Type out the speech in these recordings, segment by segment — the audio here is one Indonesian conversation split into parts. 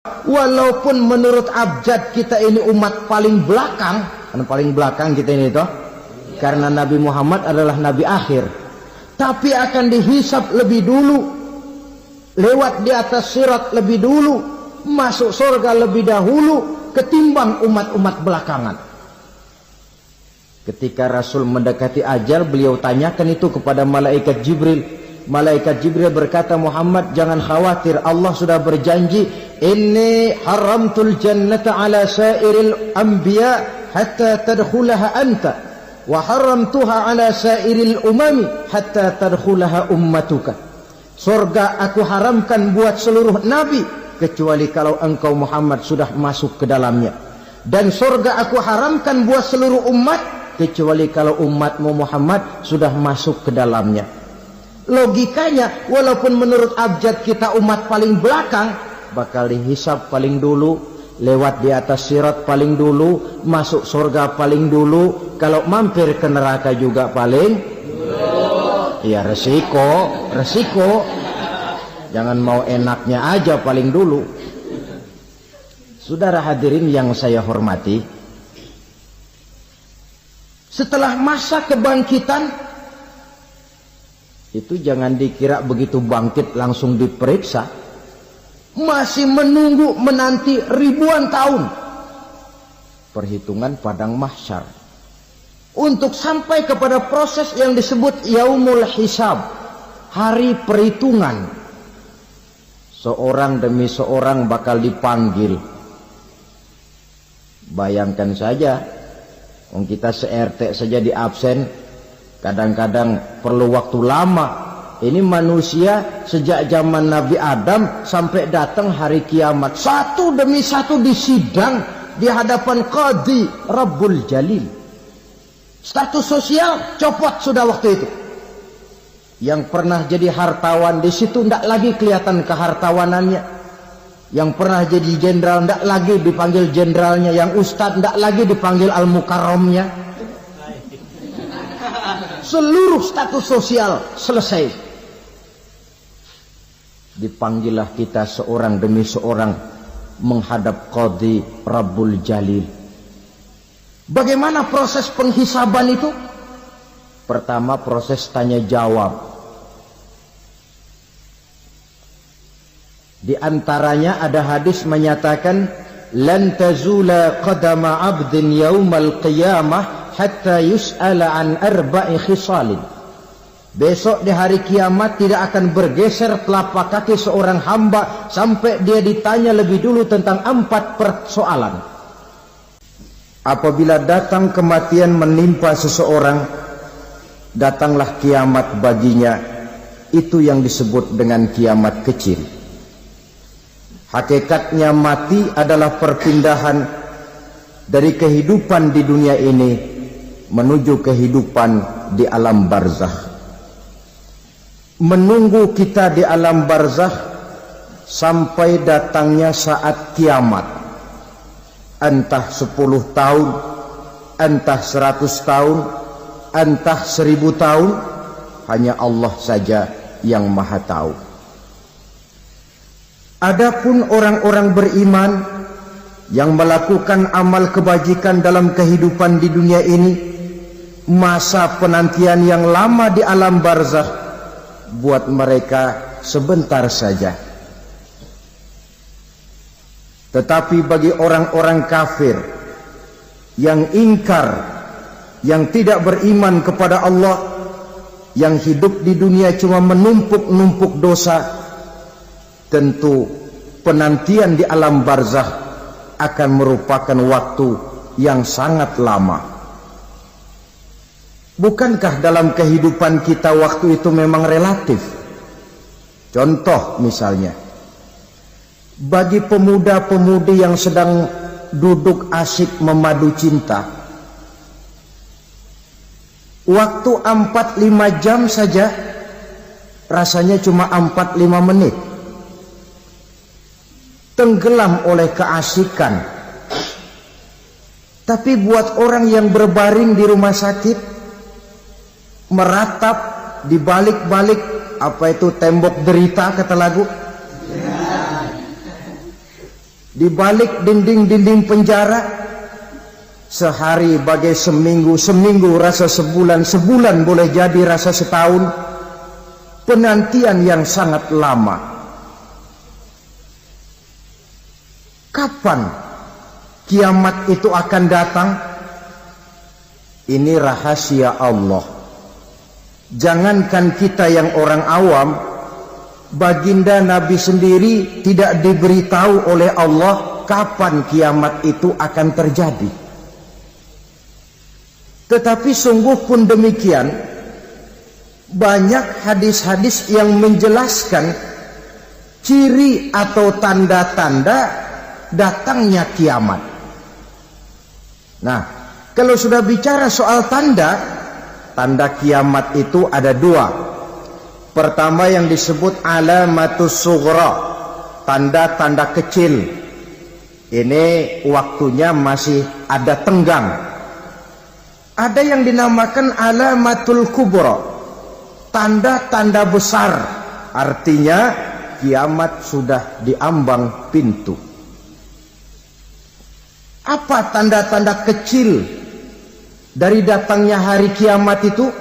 Walaupun menurut abjad kita ini umat paling belakang, kan paling belakang kita ini toh, karena Nabi Muhammad adalah Nabi akhir, tapi akan dihisab lebih dulu, lewat di atas sirat lebih dulu, masuk surga lebih dahulu ketimbang umat-umat belakangan. Ketika Rasul mendekati ajal, beliau tanyakan itu kepada malaikat Jibril. Malaikat Jibril berkata, Muhammad jangan khawatir, Allah sudah berjanji, inni haramtul jannata ala sairil anbiya hatta tadkhulaha anta wa haramtuha ala sairil umami hatta tadkhulaha ummatuka. Surga aku haramkan buat seluruh nabi kecuali kalau engkau Muhammad sudah masuk ke dalamnya, dan surga aku haramkan buat seluruh umat kecuali kalau umatmu Muhammad sudah masuk ke dalamnya. Logikanya, walaupun menurut abjad kita umat paling belakang, bakal dihisab paling dulu, lewat di atas sirat paling dulu, masuk surga paling dulu, kalau mampir ke neraka juga paling dulu. Ya resiko. Jangan mau enaknya aja paling dulu. Saudara hadirin yang saya hormati, setelah masa kebangkitan itu jangan dikira begitu bangkit langsung diperiksa, masih menunggu menanti ribuan tahun perhitungan padang mahsyar untuk sampai kepada proses yang disebut yaumul hisab, hari perhitungan. Seorang demi seorang bakal dipanggil. Bayangkan saja, kita se-RT saja di absen, kadang-kadang perlu waktu lama. Ini manusia sejak zaman Nabi Adam sampai datang hari kiamat, satu demi satu disidang di hadapan Qadhi Rabbul Jalil. Status sosial copot sudah waktu itu. Yang pernah jadi hartawan di situ tidak lagi kelihatan kehartawanannya. Yang pernah jadi jenderal tidak lagi dipanggil jenderalnya. Yang ustadz tidak lagi dipanggil al-mukarramnya. Seluruh status sosial selesai. Dipanggillah kita seorang demi seorang menghadap Qadhi Rabbul Jalil. Bagaimana proses penghisaban itu? Pertama proses tanya jawab. Di antaranya ada hadis menyatakan, lan tazula qadama 'abdin yaumal qiyamah hatta yus'ala an arba'i khisalin. Besok di hari kiamat tidak akan bergeser telapak kaki seorang hamba sampai dia ditanya lebih dulu tentang 4 persoalan. Apabila datang kematian menimpa seseorang, datanglah kiamat baginya. Itu yang disebut dengan kiamat kecil. Hakikatnya mati adalah perpindahan dari kehidupan di dunia ini menuju kehidupan di alam barzakh. Menunggu kita di alam barzakh sampai datangnya saat kiamat, entah 10 tahun, entah 100 tahun, entah 1000 tahun, hanya Allah saja yang maha tahu. Adapun orang-orang beriman yang melakukan amal kebajikan dalam kehidupan di dunia ini, masa penantian yang lama di alam barzakh buat mereka sebentar saja. Tetapi bagi orang-orang kafir yang ingkar, yang tidak beriman kepada Allah, yang hidup di dunia cuma menumpuk-numpuk dosa, tentu penantian di alam barzakh akan merupakan waktu yang sangat lama. Bukankah dalam kehidupan kita waktu itu memang relatif? Contoh misalnya, bagi pemuda-pemudi yang sedang duduk asyik memadu cinta, waktu 4-5 jam saja rasanya cuma 4-5 menit. Tenggelam oleh keasikan. Tapi buat orang yang berbaring di rumah sakit, meratap di balik-balik apa itu tembok derita kata lagu, di balik dinding-dinding penjara. Sehari bagai seminggu, seminggu rasa sebulan, sebulan boleh jadi rasa setahun. Penantian yang sangat lama. Kapan kiamat itu akan datang? Ini rahasia Allah. Jangankan kita yang orang awam, baginda Nabi sendiri tidak diberitahu oleh Allah kapan kiamat itu akan terjadi. Tetapi sungguh pun demikian, banyak hadis-hadis yang menjelaskan ciri atau tanda-tanda datangnya kiamat. Nah, kalau sudah bicara soal tanda, tanda kiamat itu ada dua. Pertama yang disebut alamatus sughra, tanda-tanda kecil. Ini waktunya masih ada tenggang. Ada yang dinamakan alamatul kubra, tanda-tanda besar, artinya kiamat sudah diambang pintu. Apa tanda-tanda kecil dari datangnya hari kiamat itu?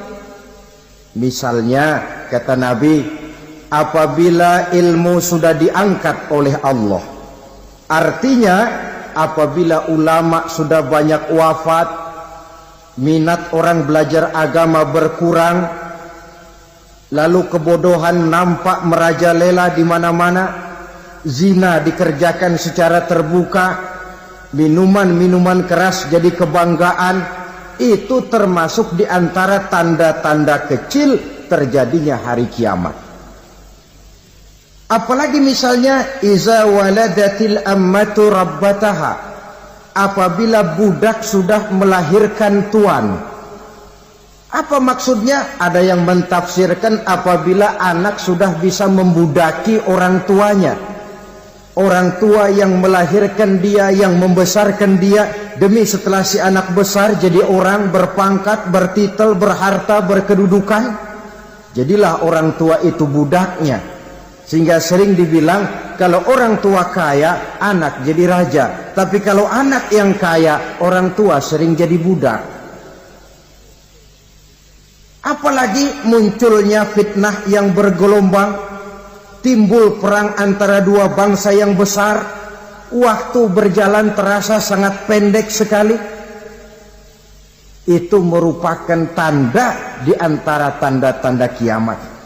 Misalnya kata Nabi, apabila ilmu sudah diangkat oleh Allah, artinya apabila ulama sudah banyak wafat, minat orang belajar agama berkurang, lalu kebodohan nampak merajalela di mana-mana, zina dikerjakan secara terbuka, minuman-minuman keras jadi kebanggaan, itu termasuk di antara tanda-tanda kecil terjadinya hari kiamat. Apalagi misalnya iza waladatil ammatu rabbataha, apabila budak sudah melahirkan tuan. Apa maksudnya? Ada yang mentafsirkan apabila anak sudah bisa membudaki orang tuanya. Orang tua yang melahirkan dia, yang membesarkan dia, demi setelah si anak besar jadi orang berpangkat, bertitel, berharta, berkedudukan. Jadilah orang tua itu budaknya. Sehingga sering dibilang, kalau orang tua kaya, anak jadi raja. Tapi kalau anak yang kaya, orang tua sering jadi budak. Apalagi munculnya fitnah yang bergelombang, timbul perang antara dua bangsa yang besar, waktu berjalan terasa sangat pendek sekali. Itu merupakan tanda di antara tanda-tanda kiamat.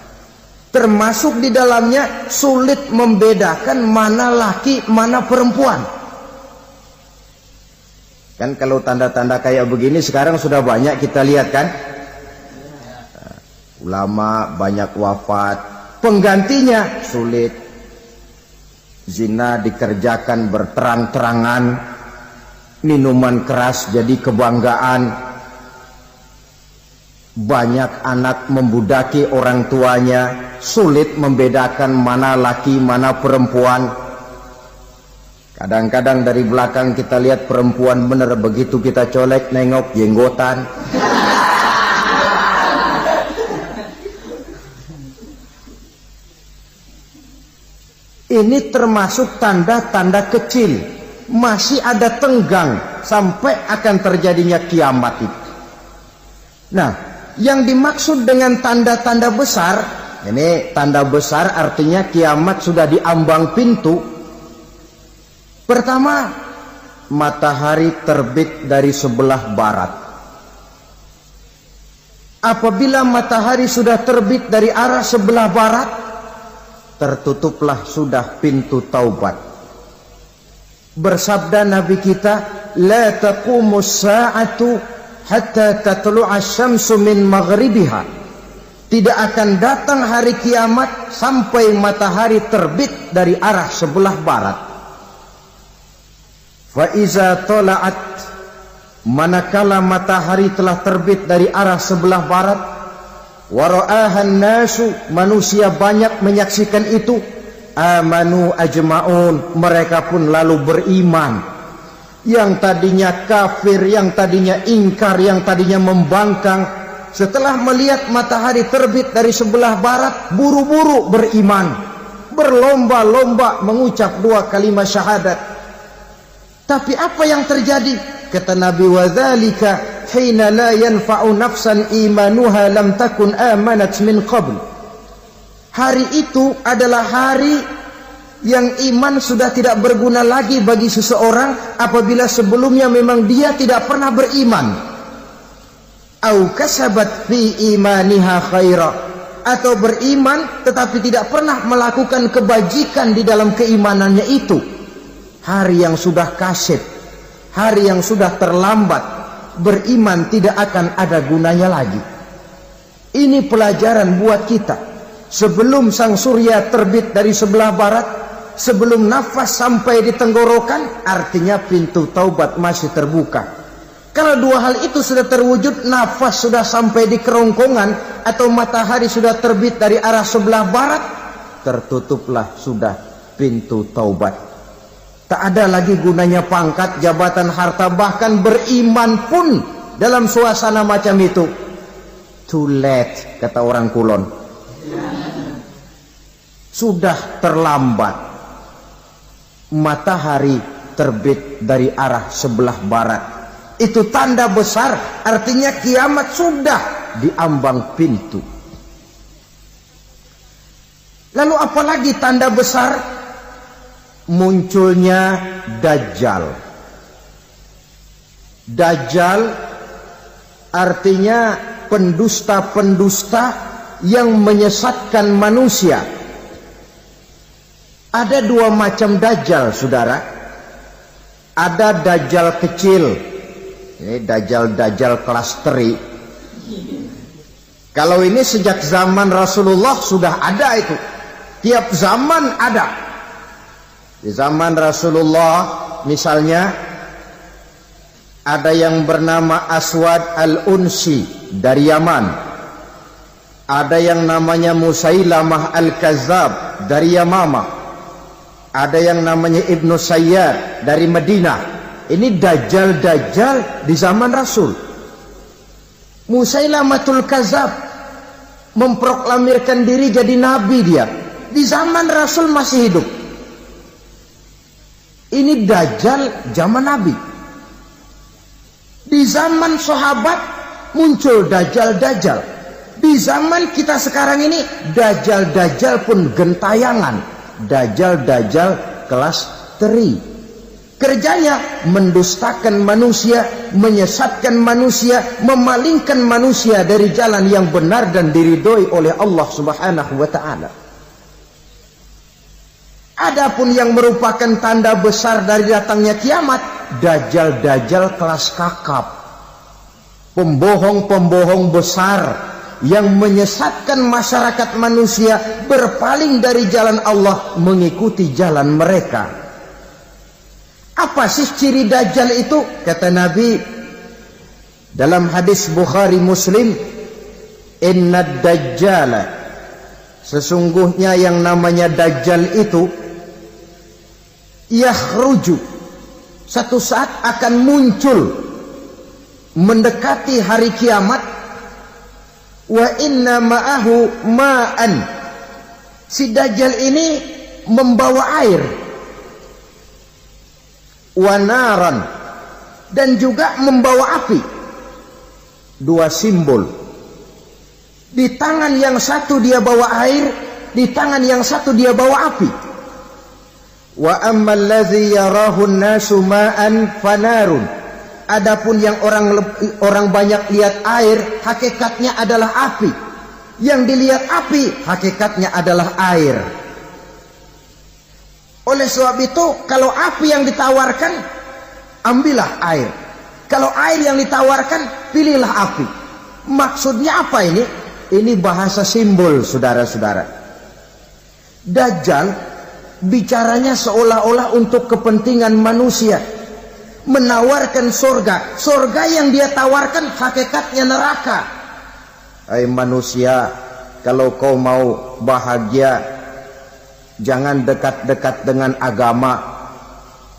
Termasuk di dalamnya sulit membedakan mana laki, mana perempuan. Kan kalau tanda-tanda kayak begini sekarang sudah banyak kita lihat kan. Ulama banyak wafat, penggantinya sulit. Zina dikerjakan berterang-terangan, minuman keras jadi kebanggaan. Banyak anak membudaki orang tuanya, sulit membedakan mana laki mana perempuan. Kadang-kadang dari belakang kita lihat perempuan bener, begitu kita colek nengok jenggotan. Ini termasuk tanda-tanda kecil, masih ada tenggang sampai akan terjadinya kiamat itu. Nah, yang dimaksud dengan tanda-tanda besar, ini tanda besar artinya kiamat sudah diambang pintu. Pertama, matahari terbit dari sebelah barat. Apabila matahari sudah terbit dari arah sebelah barat, tertutuplah sudah pintu taubat. Bersabda Nabi kita, la taqumus sa'atu hatta tatlu'a syamsu min maghribiha. Tidak akan datang hari kiamat sampai matahari terbit dari arah sebelah barat. Fa iza tala'at, manakala matahari telah terbit dari arah sebelah barat, wa ra'ahan nasu, manusia banyak menyaksikan itu, amanu ajma'un, mereka pun lalu beriman. Yang tadinya kafir, yang tadinya ingkar, yang tadinya membangkang, setelah melihat matahari terbit dari sebelah barat, buru-buru beriman, berlomba-lomba mengucap dua kalimat syahadat, Tapi apa yang terjadi? Kata Nabi, wadzalika hina la yanfa'u nafsan imanuha lam takun amanat min qabl. Hari itu adalah hari yang iman sudah tidak berguna lagi bagi seseorang apabila sebelumnya memang dia tidak pernah beriman. Au kasabat fi imaniha khaira, atau beriman tetapi tidak pernah melakukan kebajikan di dalam keimanannya itu. Hari yang sudah kaset, hari yang sudah terlambat, beriman tidak akan ada gunanya lagi. Ini pelajaran buat kita. Sebelum sang surya terbit dari sebelah barat, sebelum nafas sampai di tenggorokan, artinya pintu taubat masih terbuka. Kalau dua hal itu sudah terwujud, nafas sudah sampai di kerongkongan atau matahari sudah terbit dari arah sebelah barat, tertutuplah sudah pintu taubat. Tak ada lagi gunanya pangkat, jabatan, harta, bahkan beriman pun dalam suasana macam itu. Too late, kata orang Kulon. Sudah terlambat. Matahari terbit dari arah sebelah barat. Itu tanda besar, artinya kiamat sudah di ambang pintu. Lalu apalagi tanda besar? Munculnya Dajjal. Dajjal artinya pendusta-pendusta yang menyesatkan manusia. Ada dua macam Dajjal, saudara. Ada Dajjal kecil. Ini Dajjal kelas teri. Kalau ini sejak zaman Rasulullah sudah ada itu. Tiap zaman ada. Di zaman Rasulullah misalnya ada yang bernama Aswad al-Unsi dari Yaman. Ada yang namanya Musailamah al-Kazzab dari Yamamah. Ada yang namanya Ibnu Sayyad dari Madinah. Ini Dajjal di zaman Rasul. Musailamatul Kazzab memproklamirkan diri jadi nabi dia. Di zaman Rasul masih hidup. Ini Dajjal zaman Nabi. Di zaman sahabat muncul Dajjal. Di zaman kita sekarang ini Dajjal pun gentayangan. Dajjal kelas teri. Kerjanya mendustakan manusia, menyesatkan manusia, memalingkan manusia dari jalan yang benar dan diridhoi oleh Allah Subhanahu wa taala. Adapun yang merupakan tanda besar dari datangnya kiamat, Dajjal kelas kakap. Pembohong-pembohong besar yang menyesatkan masyarakat manusia berpaling dari jalan Allah mengikuti jalan mereka. Apa sih ciri Dajjal itu? Kata Nabi dalam hadis Bukhari Muslim, Innad Dajjala, sesungguhnya yang namanya Dajjal itu yakhruju, satu saat akan muncul mendekati hari kiamat. Wa inna ma'ahu ma'an, si Dajjal ini membawa air. Wa naran, dan juga membawa api. Dua simbol. Di tangan yang satu dia bawa air, di tangan yang satu dia bawa api. Wa ammal ladzi yarahu an-nasu ma'an fanarun, adapun yang orang banyak lihat air, hakikatnya adalah api. Yang dilihat api, hakikatnya adalah air. Oleh sebab itu, kalau api yang ditawarkan, ambillah air. Kalau air yang ditawarkan, pilihlah api. Maksudnya apa ini? Ini bahasa simbol, saudara-saudara. Dajjal bicaranya seolah-olah untuk kepentingan manusia, menawarkan surga. Surga yang dia tawarkan hakikatnya neraka. Hai manusia, kalau kau mau bahagia, jangan dekat-dekat dengan agama.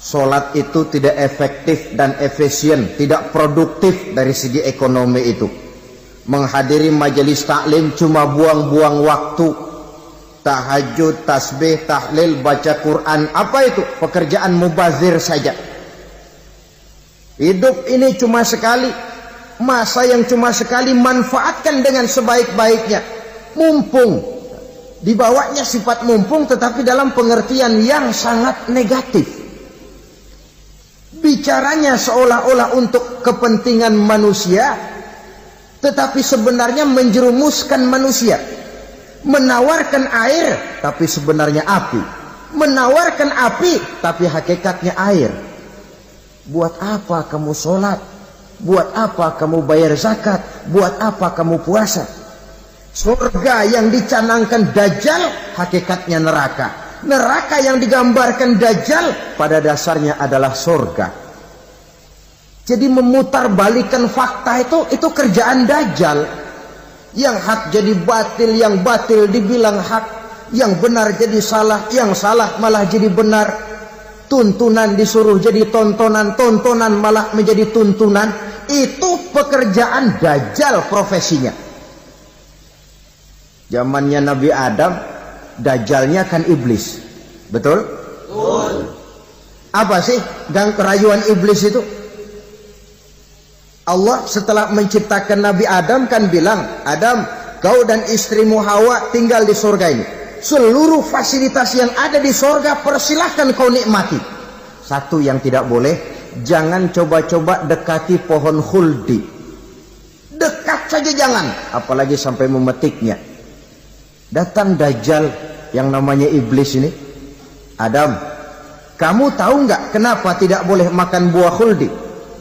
Solat itu tidak efektif dan efisien, tidak produktif dari segi ekonomi itu. Menghadiri majelis taklim cuma buang-buang waktu. Tahajud, tasbih, tahlil, baca Quran, apa itu? Pekerjaan mubazir saja. Hidup ini cuma sekali, masa yang cuma sekali, manfaatkan dengan sebaik-baiknya. Mumpung, dibawanya sifat mumpung tetapi dalam pengertian yang sangat negatif. Bicaranya seolah-olah untuk kepentingan manusia, tetapi sebenarnya menjerumuskan manusia. Menawarkan air, tapi sebenarnya api. Menawarkan api, tapi hakikatnya air. Buat apa kamu sholat? Buat apa kamu bayar zakat? Buat apa kamu puasa? Surga yang dicanangkan Dajjal, hakikatnya neraka. Neraka yang digambarkan Dajjal, pada dasarnya adalah surga. Jadi memutarbalikkan fakta itu kerjaan Dajjal. Yang hak jadi batil, yang batil dibilang hak, yang benar jadi salah, yang salah malah jadi benar. Tuntunan disuruh jadi tontonan, tontonan malah menjadi tuntunan. Itu pekerjaan Dajjal profesinya. Zamannya Nabi Adam, Dajjalnya kan iblis. Betul? Betul. Apa sih gang kerayuan iblis itu? Allah setelah menciptakan Nabi Adam kan bilang, Adam, kau dan istrimu Hawa tinggal di surga ini. Seluruh fasilitas yang ada di surga persilahkan kau nikmati. Satu yang tidak boleh, jangan coba-coba dekati pohon khuldi. Dekat saja jangan, apalagi sampai memetiknya. Datang Dajjal yang namanya iblis ini. Adam, kamu tahu nggak kenapa tidak boleh makan buah khuldi?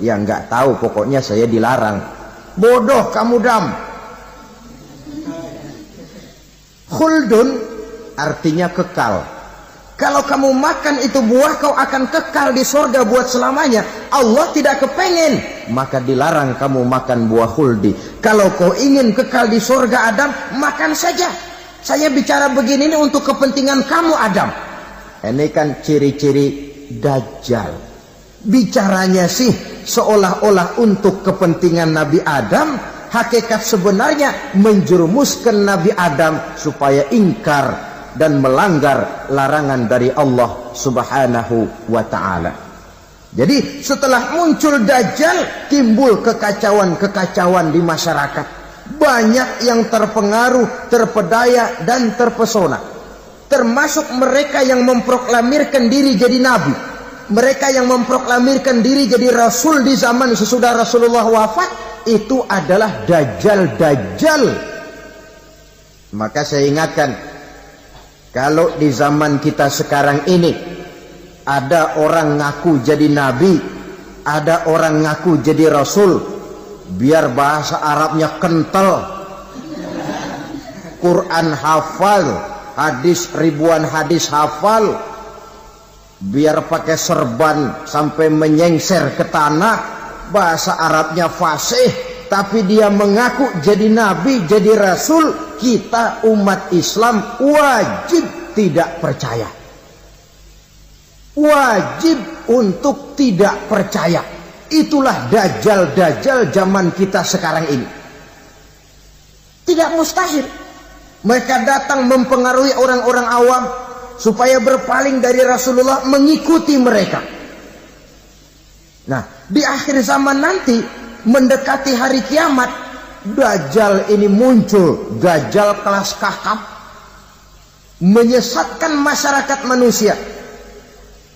Ya nggak tahu, pokoknya saya dilarang. Bodoh kamu Dam. Khuldun artinya kekal. Kalau kamu makan itu buah, kau akan kekal di surga buat selamanya. Allah tidak kepengen, maka dilarang kamu makan buah khuldi. Kalau kau ingin kekal di surga Adam, makan saja. Saya bicara begini ini untuk kepentingan kamu Adam. Ini kan ciri-ciri Dajjal. Bicaranya sih seolah-olah untuk kepentingan Nabi Adam, hakikat sebenarnya menjerumuskan Nabi Adam supaya ingkar dan melanggar larangan dari Allah Subhanahu wa ta'ala. Jadi setelah muncul Dajjal, timbul kekacauan-kekacauan di masyarakat. Banyak yang terpengaruh, terpedaya dan terpesona. Termasuk mereka yang memproklamirkan diri jadi nabi. Mereka yang memproklamirkan diri jadi rasul di zaman sesudah Rasulullah wafat, itu adalah Dajjal-Dajjal. Maka saya ingatkan, kalau di zaman kita sekarang ini ada orang ngaku jadi nabi, ada orang ngaku jadi rasul, biar bahasa Arabnya kental, Quran hafal, hadis ribuan hadis hafal, biar pakai serban sampai menyengser ke tanah, bahasa Arabnya fasih, tapi dia mengaku jadi nabi, jadi rasul, kita umat Islam wajib tidak percaya. Wajib untuk tidak percaya. Itulah Dajjal-Dajjal zaman kita sekarang ini. Tidak mustahil mereka datang mempengaruhi orang-orang awam supaya berpaling dari Rasulullah, mengikuti mereka. Nah, di akhir zaman nanti, mendekati hari kiamat, Dajjal ini muncul. Dajjal kelas kakap, menyesatkan masyarakat manusia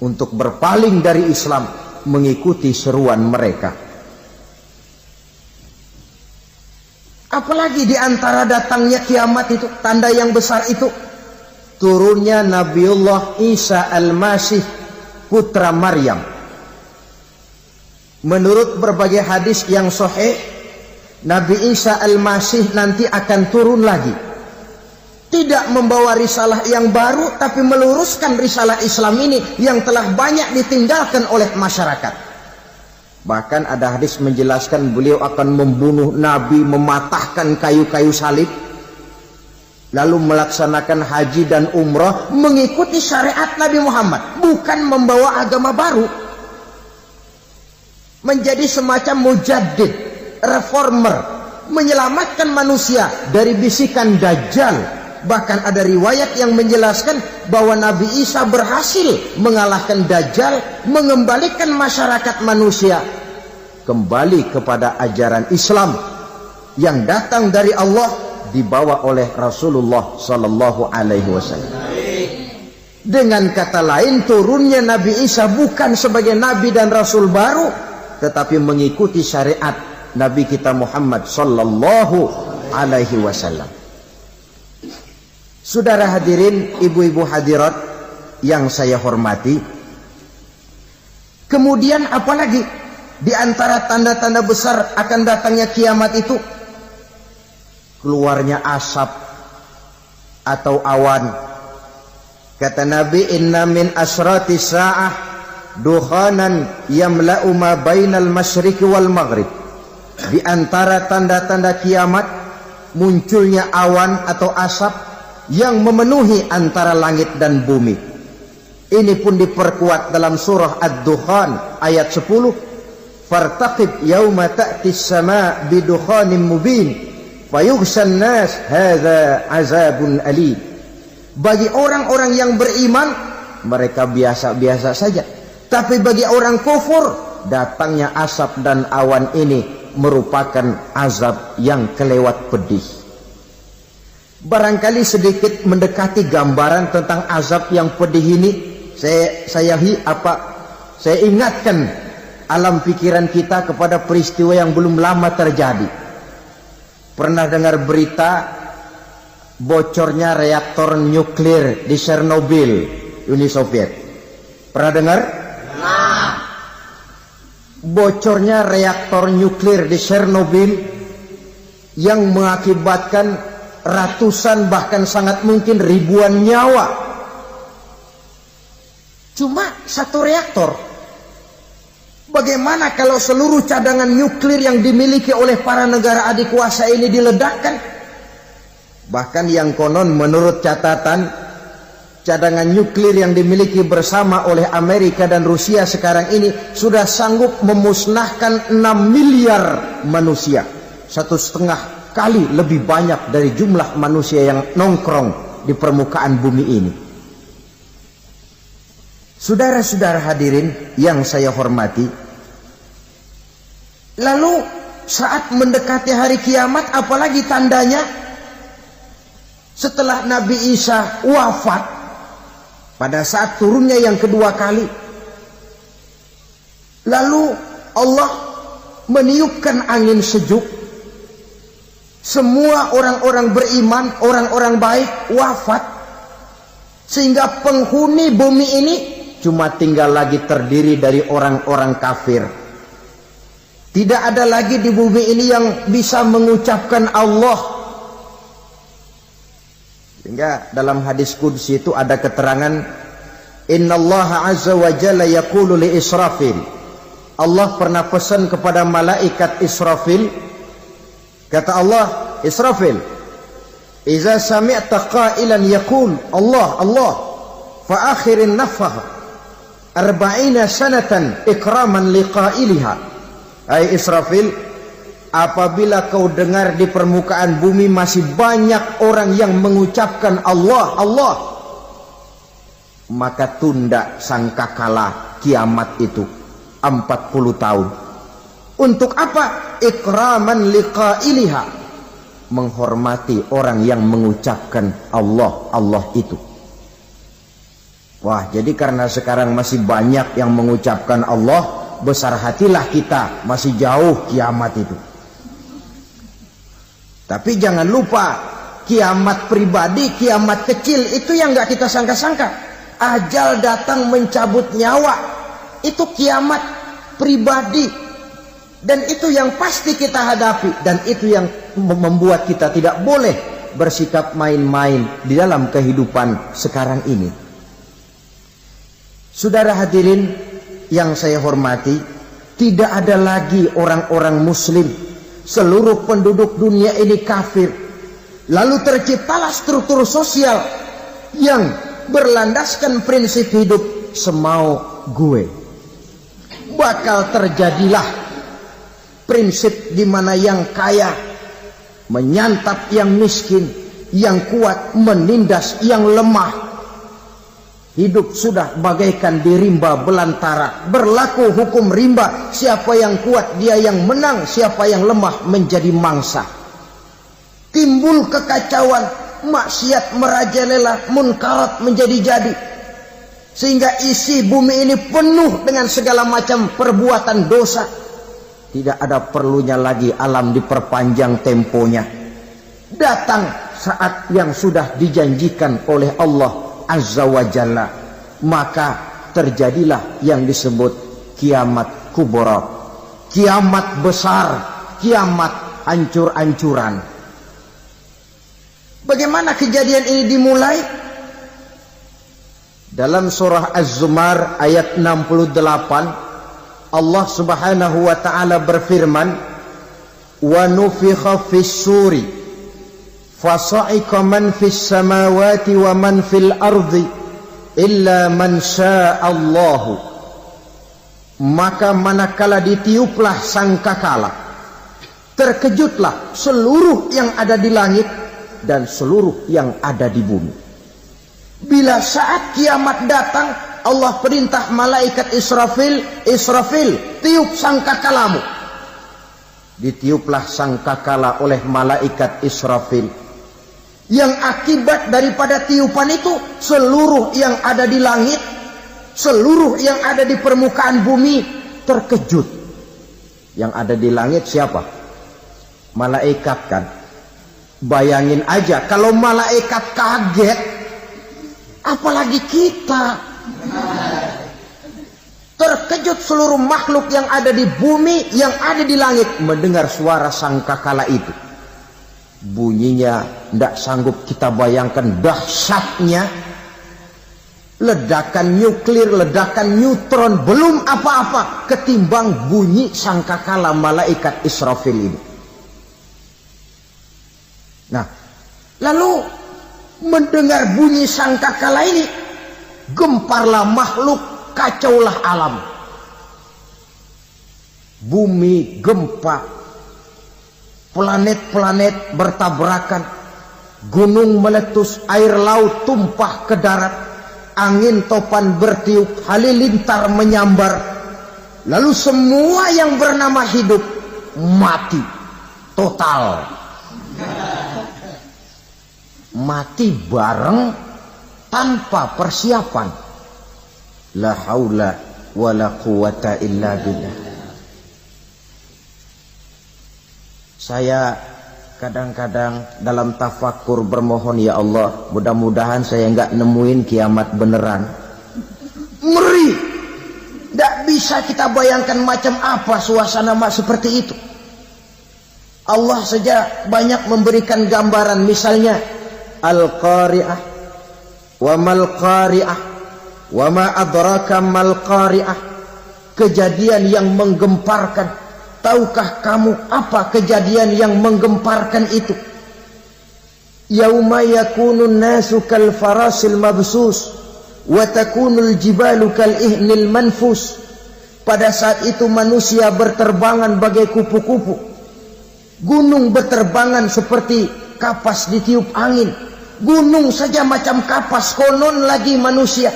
untuk berpaling dari Islam, mengikuti seruan mereka. Apalagi di antara datangnya kiamat itu, tanda yang besar itu, turunnya Nabiullah Isa Al-Masih, putra Maryam. Menurut berbagai hadis yang sahih, Nabi Isa Al-Masih nanti akan turun lagi. Tidak membawa risalah yang baru, tapi meluruskan risalah Islam ini yang telah banyak ditinggalkan oleh masyarakat. Bahkan ada hadis menjelaskan beliau akan membunuh Nabi, mematahkan kayu-kayu salib, lalu melaksanakan haji dan umrah mengikuti syariat Nabi Muhammad, bukan membawa agama baru. Menjadi semacam mujaddid, reformer, menyelamatkan manusia dari bisikan Dajjal. Bahkan ada riwayat yang menjelaskan bahwa Nabi Isa berhasil mengalahkan Dajjal, mengembalikan masyarakat manusia kembali kepada ajaran Islam yang datang dari Allah, dibawa oleh Rasulullah sallallahu alaihi wasallam. Dengan kata lain, turunnya Nabi Isa bukan sebagai nabi dan rasul baru, tetapi mengikuti syariat Nabi kita Muhammad sallallahu alaihi wasallam. Saudara hadirin, ibu-ibu hadirat yang saya hormati, kemudian apalagi di antara tanda-tanda besar akan datangnya kiamat itu? Keluarnya asap atau awan. Kata Nabi, inna min asrati sa'ah dukhanan yamla'u ma bainal masyriqi wal maghrib. Di antara tanda-tanda kiamat munculnya awan atau asap yang memenuhi antara langit dan bumi. Ini pun diperkuat dalam surah Ad-Dukhan ayat 10. Fartaqib yauma ta'tis sama' bidukhanin mubin fayughshan nas hadza azabun alim. Bagi orang-orang yang beriman, mereka biasa-biasa saja. Tapi bagi orang kufur, datangnya asap dan awan ini merupakan azab yang kelewat pedih. Barangkali sedikit mendekati gambaran tentang azab yang pedih ini, saya ingatkan alam pikiran kita kepada peristiwa yang belum lama terjadi. Pernah dengar berita bocornya reaktor nuklir di Chernobyl, Uni Soviet? Pernah dengar? Nah. Bocornya reaktor nuklir di Chernobyl yang mengakibatkan ratusan bahkan sangat mungkin ribuan nyawa. Cuma satu reaktor. Bagaimana kalau seluruh cadangan nuklir yang dimiliki oleh para negara adikuasa ini diledakkan? Bahkan yang konon menurut catatan, cadangan nuklir yang dimiliki bersama oleh Amerika dan Rusia sekarang ini sudah sanggup memusnahkan 6 miliar manusia. 1,5 kali lebih banyak dari jumlah manusia yang nongkrong di permukaan bumi ini. Saudara-saudara hadirin yang saya hormati, lalu saat mendekati hari kiamat, apalagi tandanya? Setelah Nabi Isa wafat, pada saat turunnya yang kedua kali, lalu Allah meniupkan angin sejuk. Semua orang-orang beriman, orang-orang baik wafat, sehingga penghuni bumi ini cuma tinggal lagi terdiri dari orang-orang kafir. Tidak ada lagi di bumi ini yang bisa mengucapkan Allah. Sehingga dalam hadis qudsi itu ada keterangan, innallaha azza wa jalla yaqulu li Israfil. Allah pernah pesan kepada malaikat Israfil. Kata Allah, Israfil, iza sami'ta qailan yaqul Allah Allah fa akhirin nafakh 40 sanatan ikraman liqailiha. Hai Israfil, apabila kau dengar di permukaan bumi masih banyak orang yang mengucapkan Allah Allah, maka tunda sangkakala kiamat itu 40 tahun. Untuk apa? Ikraman liqailiha, menghormati orang yang mengucapkan Allah Allah itu. Wah, jadi karena sekarang masih banyak yang mengucapkan Allah, besar hatilah kita, masih jauh kiamat itu. Tapi jangan lupa, kiamat pribadi, kiamat kecil itu yang gak kita sangka-sangka. Ajal datang mencabut nyawa, itu kiamat pribadi. Dan itu yang pasti kita hadapi. Dan itu yang membuat kita tidak boleh bersikap main-main di dalam kehidupan sekarang ini. Saudara hadirin yang saya hormati, tidak ada lagi orang-orang muslim. Seluruh penduduk dunia ini kafir. Lalu terciptalah struktur sosial yang berlandaskan prinsip hidup semau gue. Bakal terjadilah prinsip di mana yang kaya menyantap yang miskin, yang kuat menindas yang lemah. Hidup sudah bagaikan di rimba belantara. Berlaku hukum rimba. Siapa yang kuat dia yang menang. Siapa yang lemah menjadi mangsa. Timbul kekacauan. Maksiat merajalela. Munkarat menjadi-jadi. Sehingga isi bumi ini penuh dengan segala macam perbuatan dosa. Tidak ada perlunya lagi alam diperpanjang temponya. Datang saat yang sudah dijanjikan oleh Allah Azza wa Jalla, maka terjadilah yang disebut kiamat kubra, kiamat besar, kiamat hancur-hancuran. Bagaimana kejadian ini dimulai? Dalam surah Az-Zumar ayat 68, Allah Subhanahu wa taala berfirman, "Wa nufikha fis-suri fasa'iqa man fis samawati wa man fil ardi illa man sya'allahu." Maka manakala ditiuplah sangkakala, terkejutlah seluruh yang ada di langit dan seluruh yang ada di bumi. Bila saat kiamat datang, Allah perintah malaikat Israfil, Israfil, tiup sangkakalamu. Ditiuplah sangkakala oleh malaikat Israfil. Yang akibat daripada tiupan itu, seluruh yang ada di langit, seluruh yang ada di permukaan bumi terkejut. Yang ada di langit siapa? Malaikat kan. Bayangin aja kalau malaikat kaget, apalagi kita. Terkejut seluruh makhluk yang ada di bumi, yang ada di langit mendengar suara sangkakala itu. Bunyinya tidak sanggup kita bayangkan dahsyatnya. Ledakan nuklir, ledakan neutron, belum apa-apa ketimbang bunyi sangkakala malaikat Israfil ini. Nah, lalu mendengar bunyi sangkakala ini, gemparlah makhluk, kacaulah alam. Bumi gempa, planet-planet bertabrakan, gunung meletus, air laut tumpah ke darat, angin topan bertiup, halilintar menyambar. Lalu semua yang bernama hidup mati total. Mati bareng tanpa persiapan. La haula wa la quwata illa billah. Saya kadang-kadang dalam tafakur bermohon, ya Allah, mudah-mudahan saya enggak nemuin kiamat beneran. Ngeri. Tidak bisa kita bayangkan macam apa suasana seperti itu. Allah saja banyak memberikan gambaran, misalnya Al-Qari'ah, wa mal Qari'ah, wa ma adraka mal Qari'ah. Kejadian yang menggemparkan. Tahukah kamu apa kejadian yang menggemparkan itu? Yauma yakunun nasu kal farasil mabsus wa takunul jibalu kal ihnil manfus. Pada saat itu manusia berterbangan bagai kupu-kupu. Gunung berterbangan seperti kapas ditiup angin. Gunung saja macam kapas, konon lagi manusia.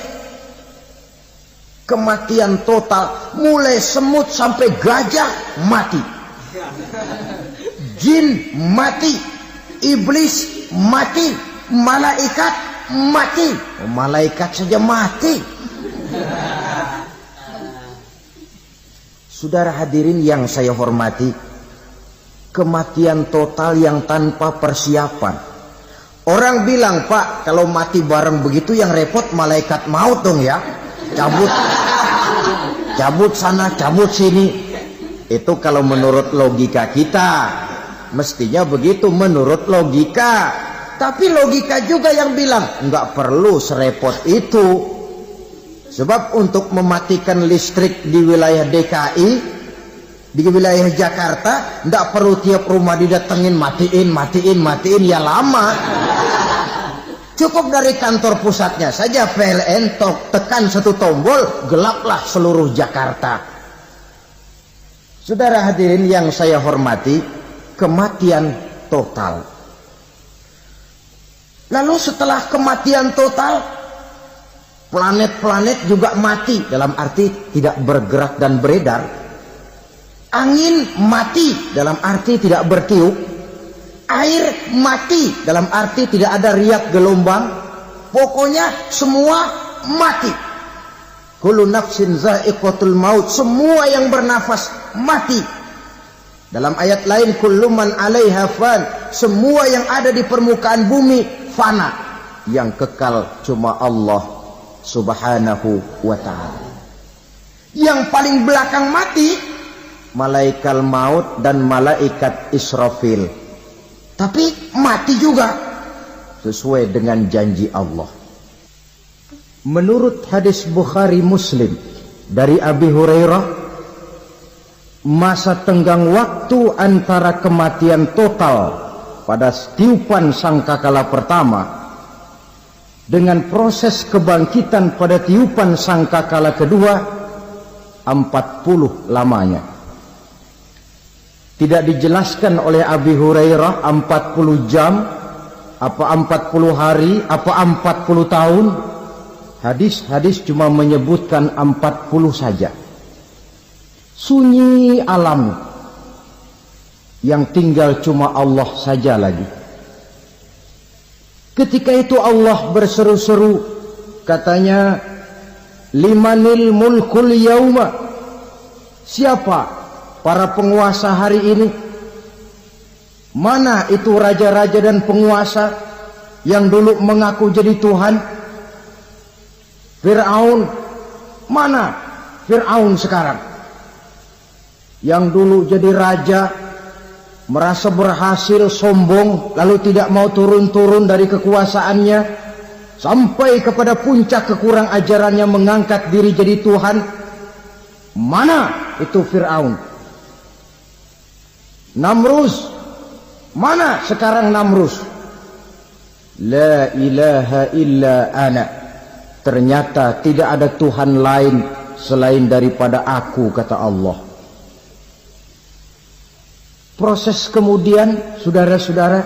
Kematian total, mulai semut sampai gajah mati, jin mati, iblis mati, malaikat mati. Malaikat saja mati. Saudara hadirin yang saya hormati, kematian total yang tanpa persiapan. Orang bilang, Pak, kalau mati bareng begitu yang repot malaikat maut dong ya. Cabut sana, cabut sini. Itu kalau menurut logika kita, mestinya begitu menurut logika. Tapi logika juga yang bilang nggak perlu serepot itu. Sebab untuk mematikan listrik di wilayah DKI, di wilayah Jakarta, nggak perlu tiap rumah didatengin matiin ya lama. Cukup dari kantor pusatnya saja PLN, tekan satu tombol, gelaplah seluruh Jakarta. Saudara hadirin yang saya hormati, kematian total. Lalu setelah kematian total, Planet-planet juga mati, dalam arti tidak bergerak dan beredar. Angin mati, dalam arti tidak bertiup. Air mati, dalam arti tidak ada riak gelombang. Pokoknya semua mati. Kullu nafsin za'iqatul maut, semua yang bernafas mati. Dalam ayat lain, kullu man 'alaiha fan, semua yang ada di permukaan bumi fana. Yang kekal cuma Allah Subhanahu wa ta'ala. Yang paling belakang mati malaikat maut dan malaikat Israfil. Tapi mati juga sesuai dengan janji Allah. Menurut hadis Bukhari Muslim dari Abi Hurairah, masa tenggang waktu antara kematian total pada tiupan sangkakala pertama dengan proses kebangkitan pada tiupan sangkakala kedua 40 lamanya. Tidak dijelaskan oleh Abi Hurairah 40 jam, apa 40 hari, apa 40 tahun. Hadis-hadis cuma menyebutkan 40 saja. Sunyi alam yang tinggal cuma Allah saja lagi. Ketika itu Allah berseru-seru, katanya, limanil mulkul yauma, siapa para penguasa hari ini? Mana itu raja-raja dan penguasa yang dulu mengaku jadi Tuhan? Fir'aun, mana Fir'aun sekarang? Yang dulu jadi raja, merasa berhasil, sombong, lalu tidak mau turun-turun dari kekuasaannya, sampai kepada puncak kekurang ajarannya mengangkat diri jadi Tuhan. Mana itu Fir'aun? Namrus, mana sekarang Namrus? La ilaha illa ana, ternyata tidak ada Tuhan lain selain daripada aku, kata Allah. Proses kemudian, saudara-saudara,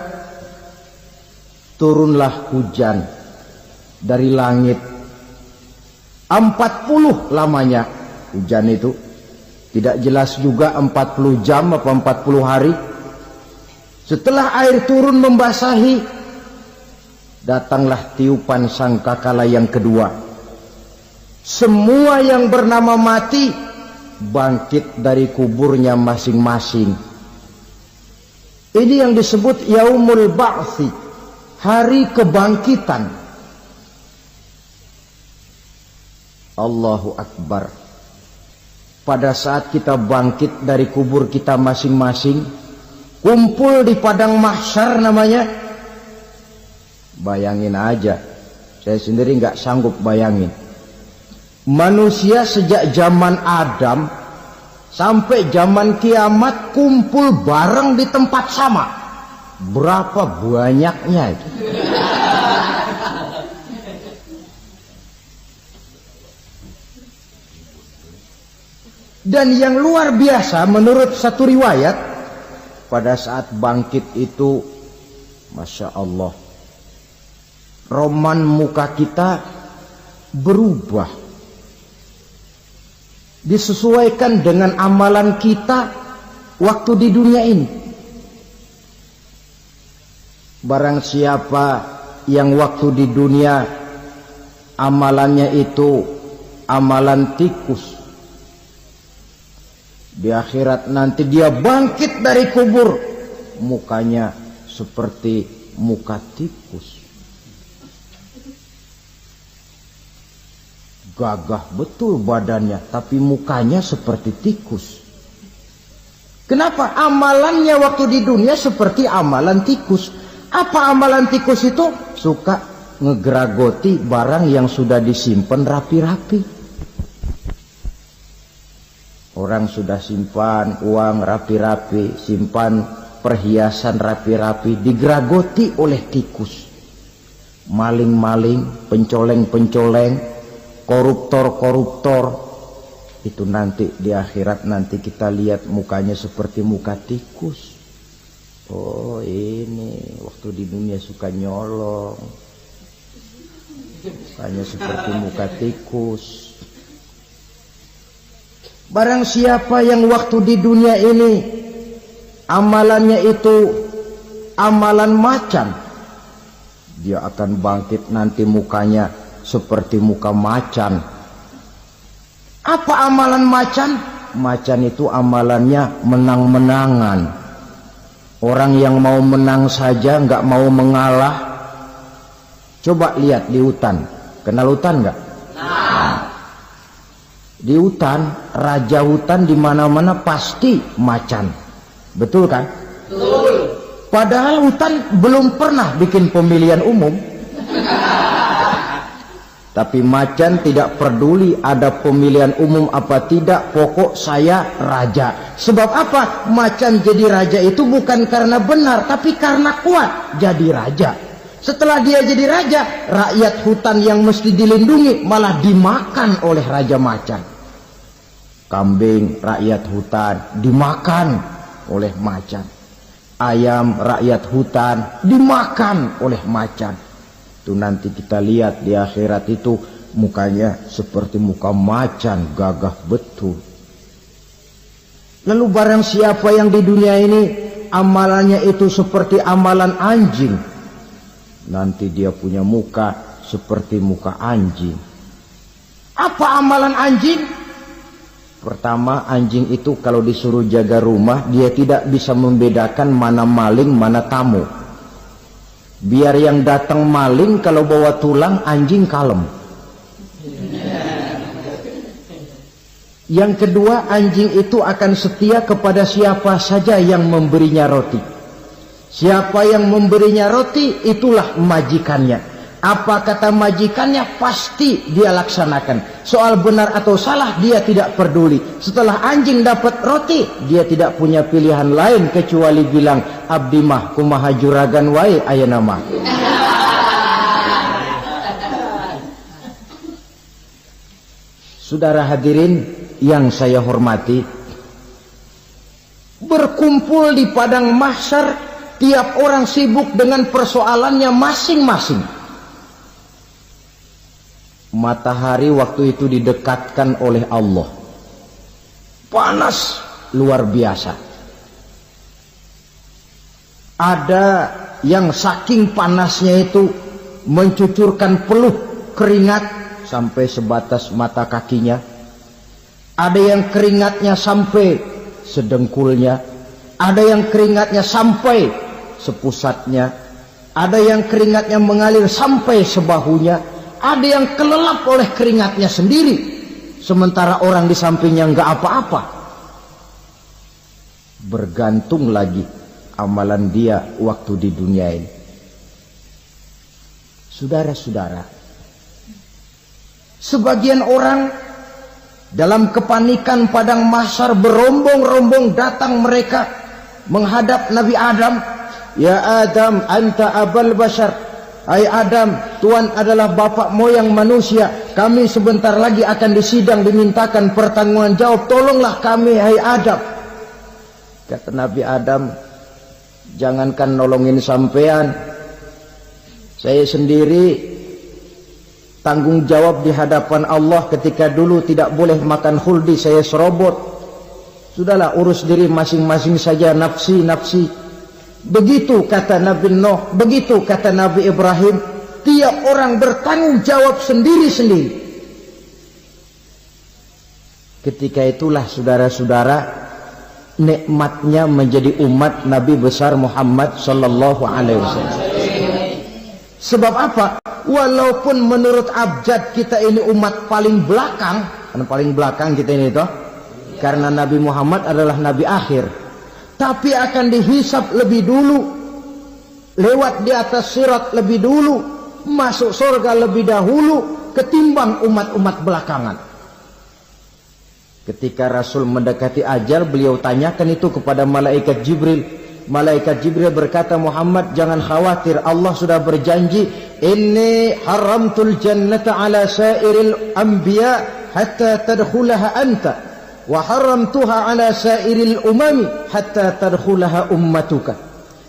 turunlah hujan dari langit. 40 lamanya hujan itu. Tidak jelas juga 40 jam apa 40 hari. Setelah air turun membasahi, datanglah tiupan sangkakala yang kedua. Semua yang bernama mati bangkit dari kuburnya masing-masing. Ini yang disebut Yaumul Ba'thi, hari kebangkitan. Allahu Akbar. Pada saat kita bangkit dari kubur kita masing-masing, kumpul di padang mahsyar namanya. Bayangin aja, saya sendiri nggak sanggup bayangin. Manusia sejak zaman Adam sampai zaman kiamat kumpul bareng di tempat sama. Berapa banyaknya itu? Dan yang luar biasa menurut satu riwayat, pada saat bangkit itu, Masya Allah, roman muka kita berubah, disesuaikan dengan amalan kita waktu di dunia ini. Barang siapa yang waktu di dunia amalannya itu amalan tikus, di akhirat nanti dia bangkit dari kubur, mukanya seperti muka tikus. Gagah betul badannya, tapi mukanya seperti tikus. Kenapa? Amalannya waktu di dunia seperti amalan tikus. Apa amalan tikus itu? Suka ngegeragoti barang yang sudah disimpan rapi-rapi. Orang sudah simpan uang rapi-rapi, simpan perhiasan rapi-rapi, digeragoti oleh tikus. Maling-maling, pencoleng-pencoleng, koruptor-koruptor, itu nanti di akhirat nanti kita lihat mukanya seperti muka tikus. Oh, ini waktu di dunia suka nyolong, Mukanya seperti muka tikus. Barang siapa yang waktu di dunia ini amalannya itu amalan macan, dia akan bangkit nanti mukanya seperti muka macan. Apa amalan macan? Macan itu amalannya menang-menangan. Orang yang mau menang saja nggak mau mengalah. Coba lihat di hutan. Kenal hutan nggak? Nah. Di hutan, raja hutan di mana-mana pasti macan. Betul kan? Betul. Padahal hutan belum pernah bikin pemilihan umum. Tapi macan tidak peduli ada pemilihan umum apa tidak, pokok saya raja. Sebab apa? Macan jadi raja itu bukan karena benar, tapi karena kuat jadi raja. Setelah dia jadi raja, rakyat hutan yang mesti dilindungi malah dimakan oleh raja macan. Kambing rakyat hutan dimakan oleh macan. Ayam rakyat hutan dimakan oleh macan. Itu nanti kita lihat di akhirat itu mukanya seperti muka macan, gagah betul. Lalu barang siapa yang di dunia ini amalannya itu seperti amalan anjing, nanti dia punya muka seperti muka anjing. Apa amalan anjing? Pertama, anjing itu kalau disuruh jaga rumah, dia tidak bisa membedakan mana maling, mana tamu. Biar yang datang maling, kalau bawa tulang, anjing kalem. Yang kedua, anjing itu akan setia kepada siapa saja yang memberinya roti. Siapa yang memberinya roti, itulah majikannya. Apa kata majikannya, pasti dia laksanakan. Soal benar atau salah, dia tidak peduli. Setelah anjing dapat roti, dia tidak punya pilihan lain kecuali bilang, abdi mah kumaha juragan wae ayeuna mah. Saudara hadirin yang saya hormati, berkumpul di padang mahsyar, tiap orang sibuk dengan persoalannya masing-masing. Matahari waktu itu didekatkan oleh Allah, panas luar biasa. Ada yang saking panasnya itu mencucurkan peluh keringat sampai sebatas mata kakinya. Ada yang keringatnya sampai sedengkulnya. Ada yang keringatnya sampai sepusatnya. Ada yang keringatnya mengalir sampai sebahunya. Ada yang kelelap oleh keringatnya sendiri, sementara orang di sampingnya nggak apa-apa. Bergantung lagi amalan dia waktu di dunia ini. Saudara-saudara, sebagian orang dalam kepanikan padang mahsyar berombong-rombong datang mereka menghadap Nabi Adam. Ya Adam, anta abal bashar. Hai Adam, Tuhan adalah bapak moyang manusia. Kami sebentar lagi akan disidang, dimintakan pertanggungan jawab. Tolonglah kami, hai Adam. Kata Nabi Adam, jangankan nolongin sampean, saya sendiri tanggung jawab di hadapan Allah. Ketika dulu tidak boleh makan khuldi, saya serobot. Sudahlah, urus diri masing-masing saja, nafsi. Begitu kata Nabi Nuh, begitu kata Nabi Ibrahim. Tiap orang bertanggung jawab sendiri-sendiri. Ketika itulah saudara-saudara, nikmatnya menjadi umat Nabi besar Muhammad sallallahu alaihi wasallam. Sebab apa? Walaupun menurut abjad kita ini umat paling belakang, karena paling belakang kita ini toh, karena Nabi Muhammad adalah Nabi akhir. Tapi akan dihisap lebih dulu, lewat di atas sirat lebih dulu, masuk surga lebih dahulu ketimbang umat-umat belakangan. Ketika Rasul mendekati ajal, beliau tanyakan itu kepada malaikat Jibril. Malaikat Jibril berkata, Muhammad jangan khawatir, Allah sudah berjanji, inni haramtul jannata ala sairil anbiya hatta tadkhulaha anta. Wa haramtuha ala sairil umami hatta tadkhulaha ummatuka.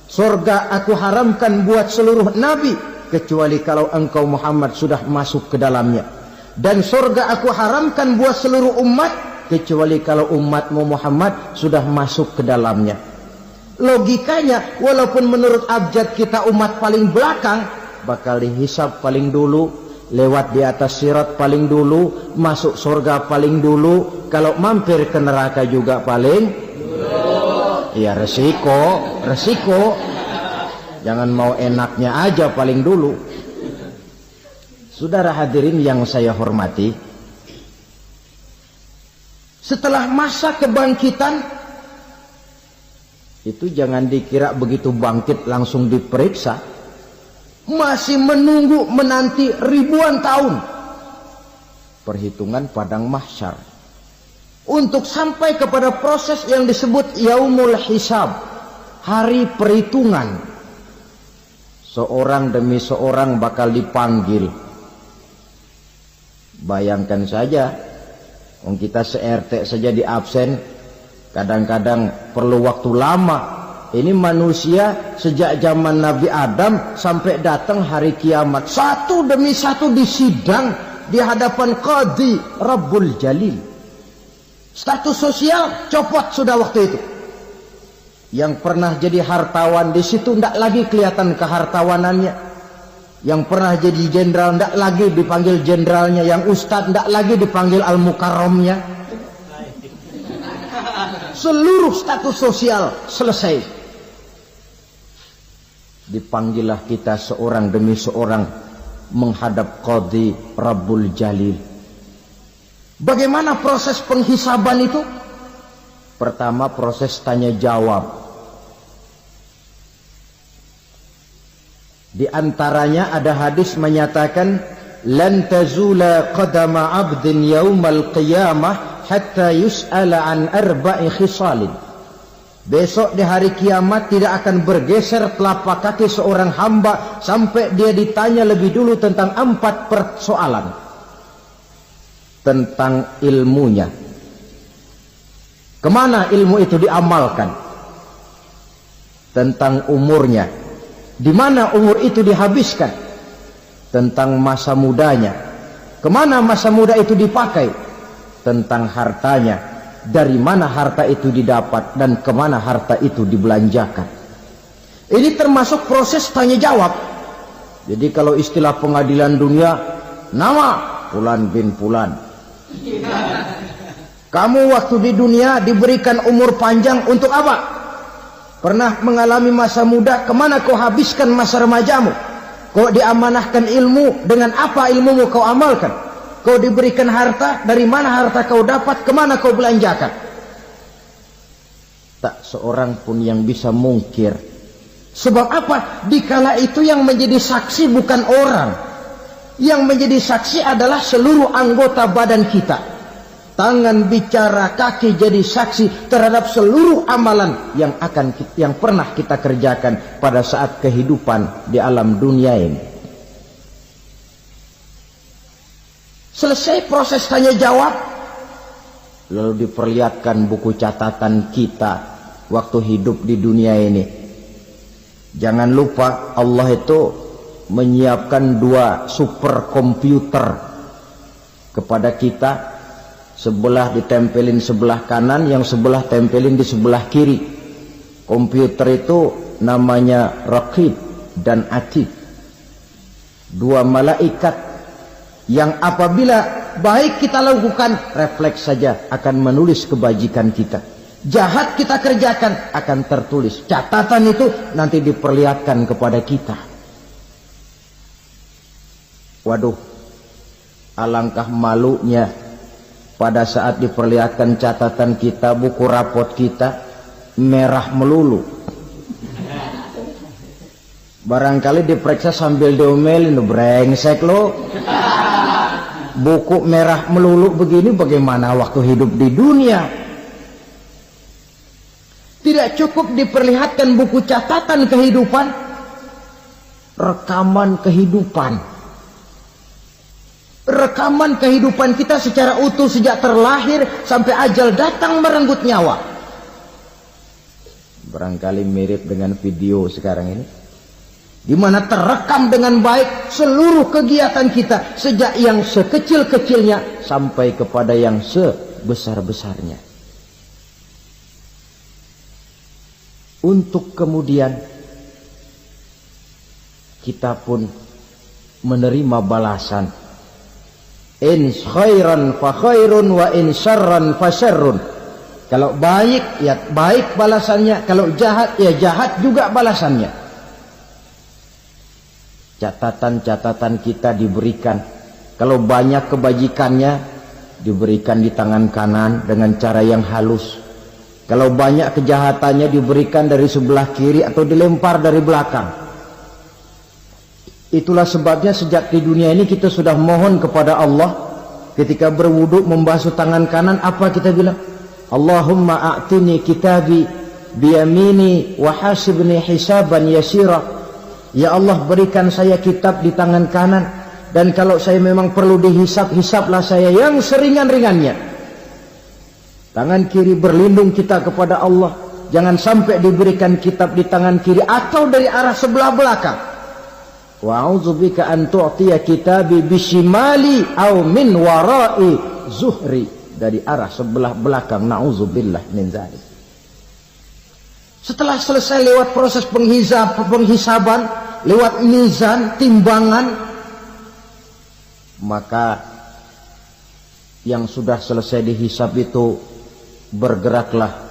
Surga aku haramkan buat seluruh nabi kecuali kalau engkau Muhammad sudah masuk ke dalamnya. Dan surga aku haramkan buat seluruh umat kecuali kalau umatmu Muhammad sudah masuk ke dalamnya. Logikanya, walaupun menurut abjad kita umat paling belakang, bakal dihisab paling dulu, lewat di atas sirat paling dulu, masuk surga paling dulu, kalau mampir ke neraka juga paling dulu. Ya resiko. Jangan mau enaknya aja paling dulu. Saudara hadirin yang saya hormati, setelah masa kebangkitan, itu jangan dikira begitu bangkit langsung diperiksa. Masih menunggu menanti ribuan tahun perhitungan padang mahsyar untuk sampai kepada proses yang disebut yaumul hisab, hari perhitungan. Seorang demi seorang bakal dipanggil. Bayangkan saja, kita se-RT saja di absen, kadang-kadang perlu waktu lama. Ini manusia sejak zaman Nabi Adam sampai datang hari kiamat, satu demi satu disidang di hadapan Qadhi Rabbul Jalil. Status sosial copot sudah waktu itu. Yang pernah jadi hartawan di situ tidak lagi kelihatan kehartawanannya. Yang pernah jadi jenderal tidak lagi dipanggil jenderalnya. Yang ustadz tidak lagi dipanggil al-mukarramnya. Seluruh status sosial selesai. Dipanggillah kita seorang demi seorang menghadap Qadhi Rabbul Jalil. Bagaimana proses penghisaban itu? Pertama, proses tanya jawab. Di antaranya ada hadis menyatakan, lan tazula qadama 'abdin yaumal qiyamah hatta yus'ala an arba'i khisalin. Besok di hari kiamat tidak akan bergeser telapak kaki seorang hamba sampai dia ditanya lebih dulu tentang 4 persoalan. Tentang ilmunya. Kemana ilmu itu diamalkan? Tentang umurnya. Di mana umur itu dihabiskan? Tentang masa mudanya. Kemana masa muda itu dipakai? Tentang hartanya. Dari mana harta itu didapat dan kemana harta itu dibelanjakan. Ini termasuk proses tanya jawab. Jadi kalau istilah pengadilan dunia, nama Fulan bin Fulan. Kamu waktu di dunia diberikan umur panjang untuk apa? Pernah mengalami masa muda, kemana kau habiskan masa remajamu? Kau diamanahkan ilmu, dengan apa ilmumu kau amalkan? Kau diberikan harta, dari mana harta kau dapat, kemana kau belanjakan? Tak seorang pun yang bisa mungkir. Sebab apa? Dikala itu yang menjadi saksi bukan orang. Yang menjadi saksi adalah seluruh anggota badan kita. Tangan bicara, kaki jadi saksi terhadap seluruh amalan yang pernah kita kerjakan pada saat kehidupan di alam dunia ini. Selesai proses tanya jawab, lalu diperlihatkan buku catatan kita waktu hidup di dunia ini. Jangan lupa Allah itu menyiapkan 2 superkomputer kepada kita. Sebelah ditempelin sebelah kanan, yang sebelah tempelin di sebelah kiri. Komputer itu namanya Raqib dan Atid. 2 malaikat yang apabila baik kita lakukan, refleks saja akan menulis kebajikan kita. Jahat kita kerjakan, akan tertulis. Catatan itu nanti diperlihatkan kepada kita. Waduh, alangkah malunya pada saat diperlihatkan catatan kita, buku rapot kita merah melulu. Barangkali diperiksa sambil diomelin, brengsek lo. Buku merah melulu begini, bagaimana waktu hidup di dunia? Tidak cukup diperlihatkan buku catatan kehidupan, rekaman kehidupan. Rekaman kehidupan kita secara utuh sejak terlahir sampai ajal datang merenggut nyawa. Barangkali mirip dengan video sekarang ini. di mana terekam dengan baik seluruh kegiatan kita, sejak yang sekecil-kecilnya sampai kepada yang sebesar-besarnya. Untuk kemudian kita pun menerima balasan. In khairan fa khairun wa in syarran fa syarrun. Kalau baik ya baik balasannya, kalau jahat ya jahat juga balasannya. Catatan-catatan kita diberikan. Kalau banyak kebajikannya diberikan di tangan kanan dengan cara yang halus. Kalau banyak kejahatannya diberikan dari sebelah kiri atau dilempar dari belakang. Itulah sebabnya sejak di dunia ini kita sudah mohon kepada Allah. Ketika berwudu membasuh tangan kanan, apa kita bilang? Allahumma a'tini kitabi biyamini wa hasibni hisaban yasira. Ya Allah, berikan saya kitab di tangan kanan, dan kalau saya memang perlu dihisap, hisaplah saya yang seringan-ringannya. Tangan kiri berlindung kita kepada Allah, jangan sampai diberikan kitab di tangan kiri atau dari arah sebelah belakang. Wa a'udzubika an tu'tiya kitabi bishimali aw min wara'i zuhri, dari arah sebelah belakang. Na'udzubillah min dzalik. Setelah selesai lewat proses penghisaban, lewat mizan, timbangan, maka yang sudah selesai dihisab itu bergeraklah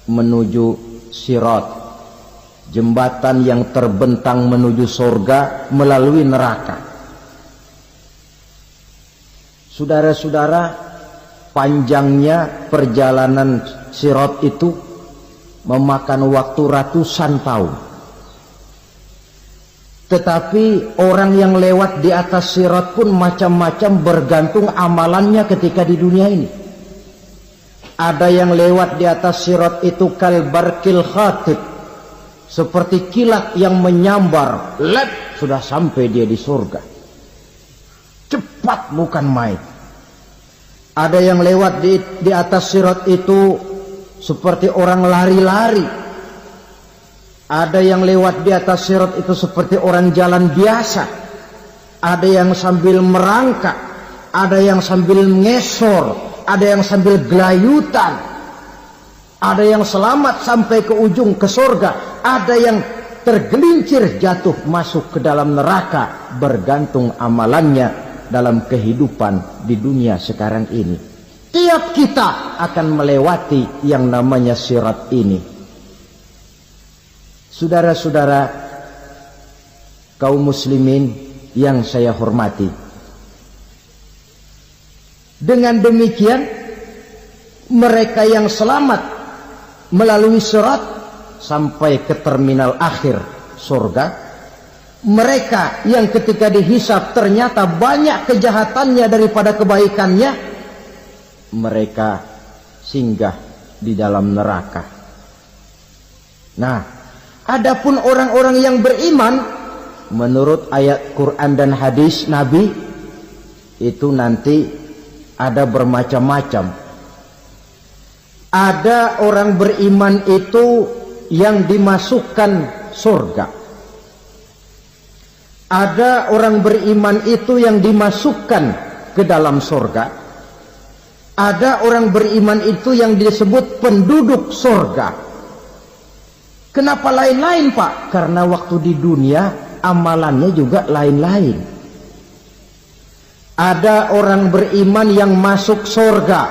menuju sirat, jembatan yang terbentang menuju surga melalui neraka. Saudara-saudara, panjangnya perjalanan sirat itu memakan waktu ratusan tahun. Tetapi orang yang lewat di atas sirat pun macam-macam, bergantung amalannya ketika di dunia ini. Ada yang lewat di atas sirat itu kal barqil khatib, seperti kilat yang menyambar, lep, sudah sampai dia di surga. Cepat bukan main. Ada yang lewat di atas sirat itu seperti orang lari-lari. Ada yang lewat di atas sirat itu seperti orang jalan biasa. Ada yang sambil merangkak, ada yang sambil ngesor, ada yang sambil gelayutan, ada yang selamat sampai ke ujung ke surga, ada yang tergelincir jatuh masuk ke dalam neraka, bergantung amalannya dalam kehidupan di dunia sekarang ini. Tiap kita akan melewati yang namanya sirat ini. Saudara-saudara kaum muslimin yang saya hormati, dengan demikian mereka yang selamat melalui sirat sampai ke terminal akhir surga, mereka yang ketika dihisab ternyata banyak kejahatannya daripada kebaikannya, mereka singgah di dalam neraka. Nah, adapun orang-orang yang beriman menurut ayat Quran dan hadis Nabi itu nanti ada bermacam-macam. Ada orang beriman itu yang dimasukkan surga. Ada orang beriman itu yang dimasukkan ke dalam surga. Ada orang beriman itu yang disebut penduduk surga. Kenapa lain-lain, Pak? Karena waktu di dunia amalannya juga lain-lain. Ada orang beriman yang masuk surga.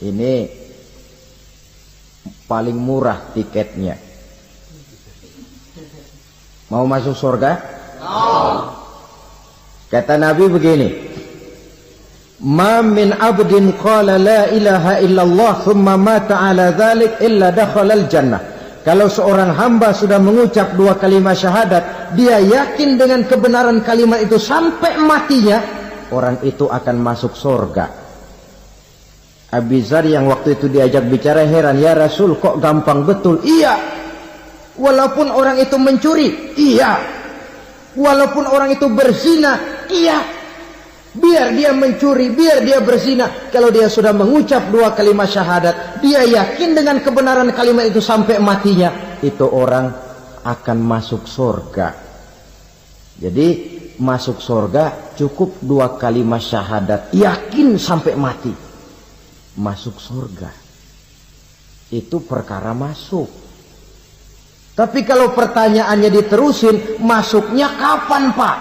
Ini paling murah tiketnya. Mau masuk surga? Kata Nabi begini, ma min abdin qala la ilaha illallah thumma mata ala dhalik illa dakhala al-jannah. Kalau seorang hamba sudah mengucap dua kalimat syahadat, dia yakin dengan kebenaran kalimat itu sampai matinya, orang itu akan masuk surga. Abi Dzar yang waktu itu diajak bicara heran, ya Rasul kok gampang betul? Iya, walaupun orang itu mencuri, iya, walaupun orang itu berzina, iya. Biar dia mencuri, biar dia berzina, kalau dia sudah mengucap dua kalimat syahadat, dia yakin dengan kebenaran kalimat itu sampai matinya, itu orang akan masuk surga. Jadi masuk surga cukup 2 kalimat syahadat, yakin sampai mati masuk surga. Itu perkara masuk. Tapi kalau pertanyaannya diterusin, masuknya kapan Pak?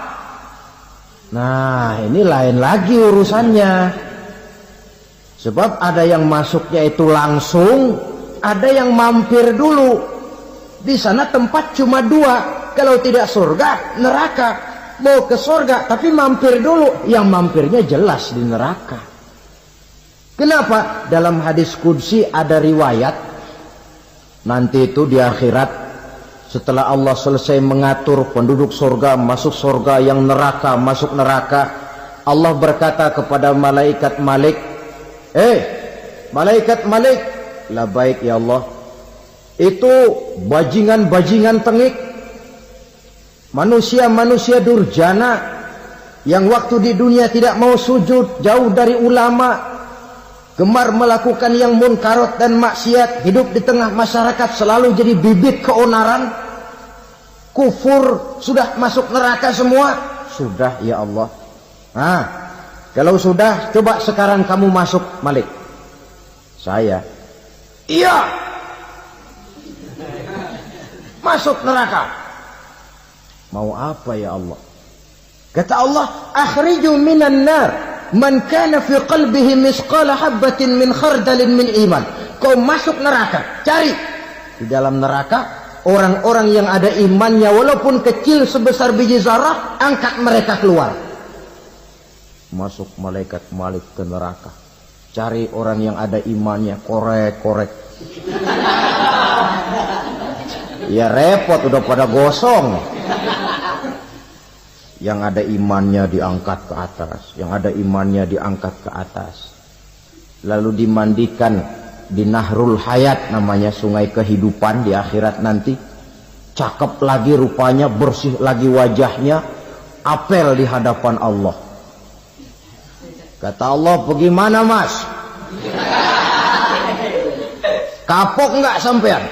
Nah ini lain lagi urusannya. Sebab ada yang masuknya itu langsung, ada yang mampir dulu. Di sana tempat cuma 2. Kalau tidak surga, neraka. Mau ke surga tapi mampir dulu. Yang mampirnya jelas di neraka. Kenapa? Dalam hadis qudsi ada riwayat. Nanti itu di akhirat, setelah Allah selesai mengatur penduduk surga, masuk surga, yang neraka, masuk neraka, Allah berkata kepada malaikat Malik, malaikat Malik, labaik ya Allah. Itu bajingan-bajingan tengik, manusia-manusia durjana yang waktu di dunia tidak mau sujud, jauh dari ulama, gemar melakukan yang munkarat dan maksiat, hidup di tengah masyarakat selalu jadi bibit keonaran, kufur, sudah masuk neraka semua. Sudah ya Allah. Nah, kalau sudah, coba sekarang kamu masuk Malik. Saya, iya, masuk neraka. Mau apa ya Allah? Kata Allah, akhriju minan nar man kana fi qalbihi misqala habatin min khardalin min iman. Kau masuk neraka, cari di dalam neraka orang-orang yang ada imannya walaupun kecil sebesar biji zarah, angkat mereka keluar. Masuk malaikat Malik ke neraka, cari orang yang ada imannya, korek-korek. Ya repot, udah pada gosong. Yang ada imannya diangkat ke atas, yang ada imannya diangkat ke atas, lalu dimandikan di Nahrul Hayat, namanya sungai kehidupan di akhirat nanti. Cakep lagi rupanya, bersih lagi wajahnya, apel di hadapan Allah. Kata Allah, bagaimana mas? Kapok nggak sampean?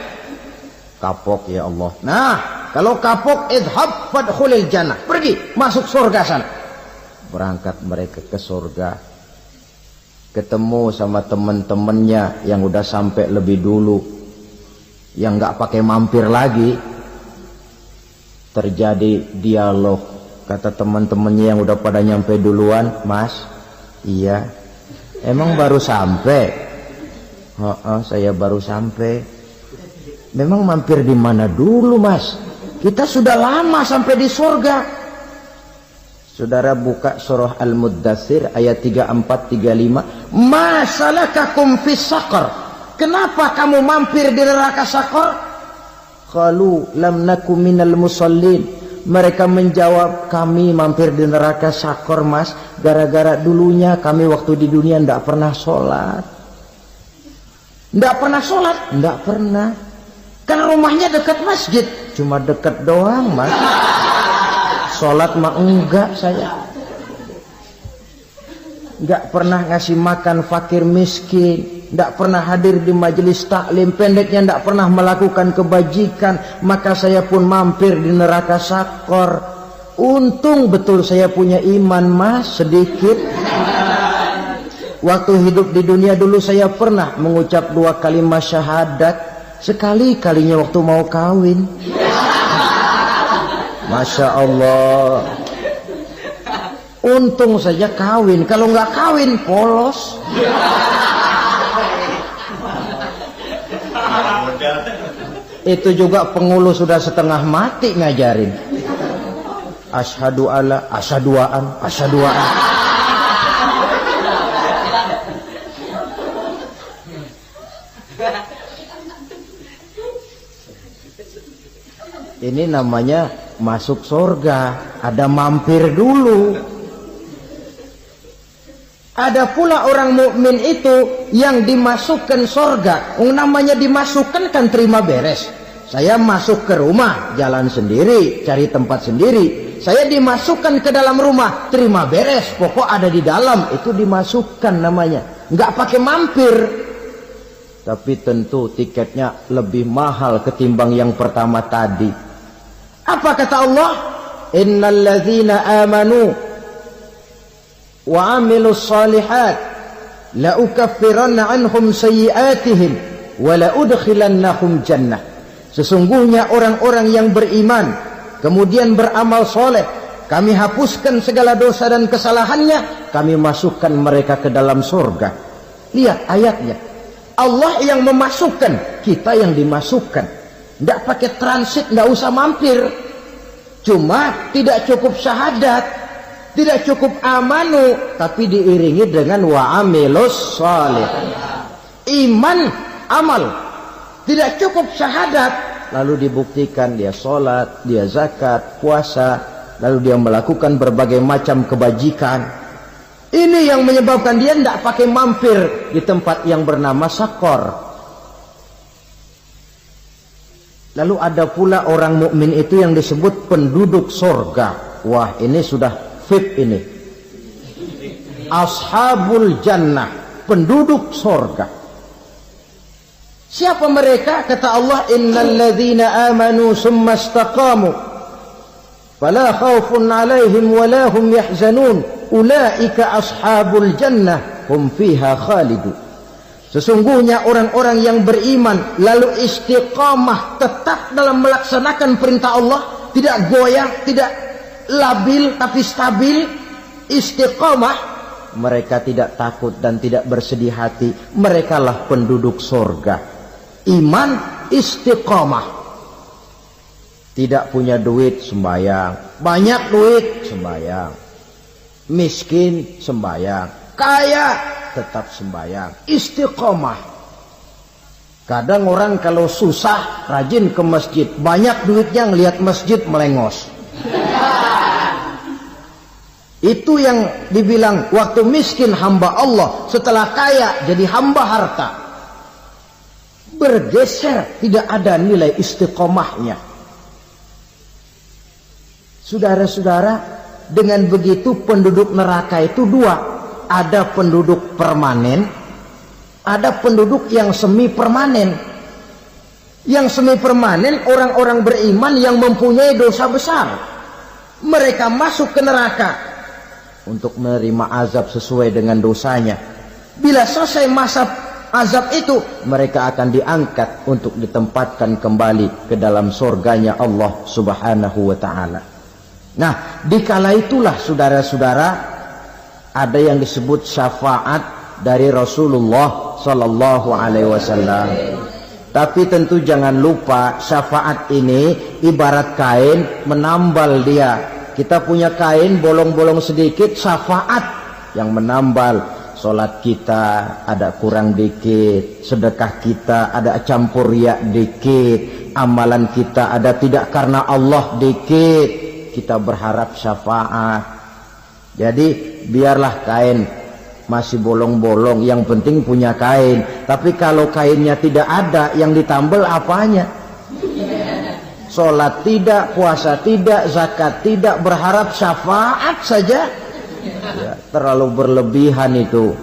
Kapok ya Allah. Nah, kalau kapok, idhab fadkhulil jannah, pergi masuk surga sana. Berangkat mereka ke surga, ketemu sama teman-temannya yang udah sampai lebih dulu, yang nggak pakai mampir lagi. Terjadi dialog. Kata teman-temannya yang udah pada nyampe duluan, mas, iya, emang baru sampai? Saya baru sampai. Memang mampir di mana dulu mas? Kita sudah lama sampai di surga. Saudara buka surah Al-Muddathir ayat 34-35. Ma salakakum fis saqar? Kenapa kamu mampir di neraka Saqar? Qalu lam naku minal musallin. Mereka menjawab, kami mampir di neraka Saqar mas, gara-gara dulunya kami waktu di dunia tidak pernah sholat. Tidak pernah sholat? Tidak pernah. Kan rumahnya dekat masjid, cuma dekat doang mas. Sholat mah enggak saya. Enggak pernah ngasih makan fakir miskin, enggak pernah hadir di majelis taklim, pendeknya enggak pernah melakukan kebajikan. Maka saya pun mampir di neraka Saqar. Untung betul saya punya iman mas, sedikit. Waktu hidup di dunia dulu saya pernah mengucap 2 kalimat syahadat. Sekali-kalinya waktu mau kawin. Masya Allah. Untung saja kawin. Kalau nggak kawin polos. Itu juga pengulu sudah setengah mati ngajarin. Asyhadu alla, asyaduaan, asyaduaan. Ini namanya masuk surga, ada mampir dulu. Ada pula orang mukmin itu yang dimasukkan surga. Namanya dimasukkan kan terima beres. Saya masuk ke rumah, jalan sendiri, cari tempat sendiri. Saya dimasukkan ke dalam rumah, terima beres, pokok ada di dalam, itu dimasukkan namanya. Nggak pakai mampir. Tapi tentu tiketnya lebih mahal ketimbang yang pertama tadi. Apa kata Allah? Innal ladzina amanu wa 'amilus shalihat la ukaffiranna 'anhum sayyi'atihim wa la udkhilannahum jannah. Sesungguhnya orang-orang yang beriman kemudian beramal soleh, kami hapuskan segala dosa dan kesalahannya, kami masukkan mereka ke dalam surga. Lihat ayatnya. Allah yang memasukkan, kita yang dimasukkan. Tidak pakai transit, tidak usah mampir. Cuma tidak cukup syahadat, tidak cukup amanu, tapi diiringi dengan wa'amilus salih. Iman, amal. Tidak cukup syahadat, lalu dibuktikan dia sholat, dia zakat, puasa, lalu dia melakukan berbagai macam kebajikan. Ini yang menyebabkan dia tidak pakai mampir di tempat yang bernama Sakor. Lalu ada pula orang mukmin itu yang disebut penduduk sorga. Wah, ini sudah VIP ini. Ashabul jannah, penduduk sorga. Siapa mereka? Kata Allah, innal ladzina amanu summa istaqamu fala khaufun 'alaihim wala hum yahzanun ulaika ashabul jannah hum fiha khalidun. Sesungguhnya orang-orang yang beriman lalu istiqamah, tetap dalam melaksanakan perintah Allah, tidak goyah, tidak labil tapi stabil, istiqamah, mereka tidak takut dan tidak bersedih hati. Merekalah penduduk surga. Iman, istiqamah. Tidak punya duit, sembahyang. Banyak duit, sembahyang. Miskin, sembahyang. Kaya, tetap sembahyang. Istiqomah. Kadang orang kalau susah rajin ke masjid, banyak duitnya ngelihat masjid melengos. Itu yang dibilang waktu miskin hamba Allah, setelah kaya jadi hamba harta. Bergeser, tidak ada nilai istiqomahnya. Saudara-saudara, dengan begitu penduduk neraka itu dua. Ada penduduk permanen, ada penduduk yang semi permanen. Yang semi permanen orang-orang beriman yang mempunyai dosa besar. Mereka masuk ke neraka untuk menerima azab sesuai dengan dosanya. Bila selesai masa azab itu, mereka akan diangkat untuk ditempatkan kembali ke dalam surganya Allah Subhanahu wa ta'ala. Nah, dikala itulah saudara-saudara, ada yang disebut syafaat dari Rasulullah Sallallahu Alaihi Wasallam. Tapi tentu jangan lupa syafaat ini ibarat kain menambal dia. Kita punya kain bolong-bolong sedikit, syafaat yang menambal. Solat kita ada kurang dikit, sedekah kita ada campur riak dikit, amalan kita ada tidak karena Allah dikit. Kita berharap syafaat. Jadi biarlah kain masih bolong-bolong, yang penting punya kain. Tapi kalau kainnya tidak ada, yang ditambal apanya? Sholat tidak, puasa tidak, zakat tidak, berharap syafaat saja. Ya, terlalu berlebihan itu.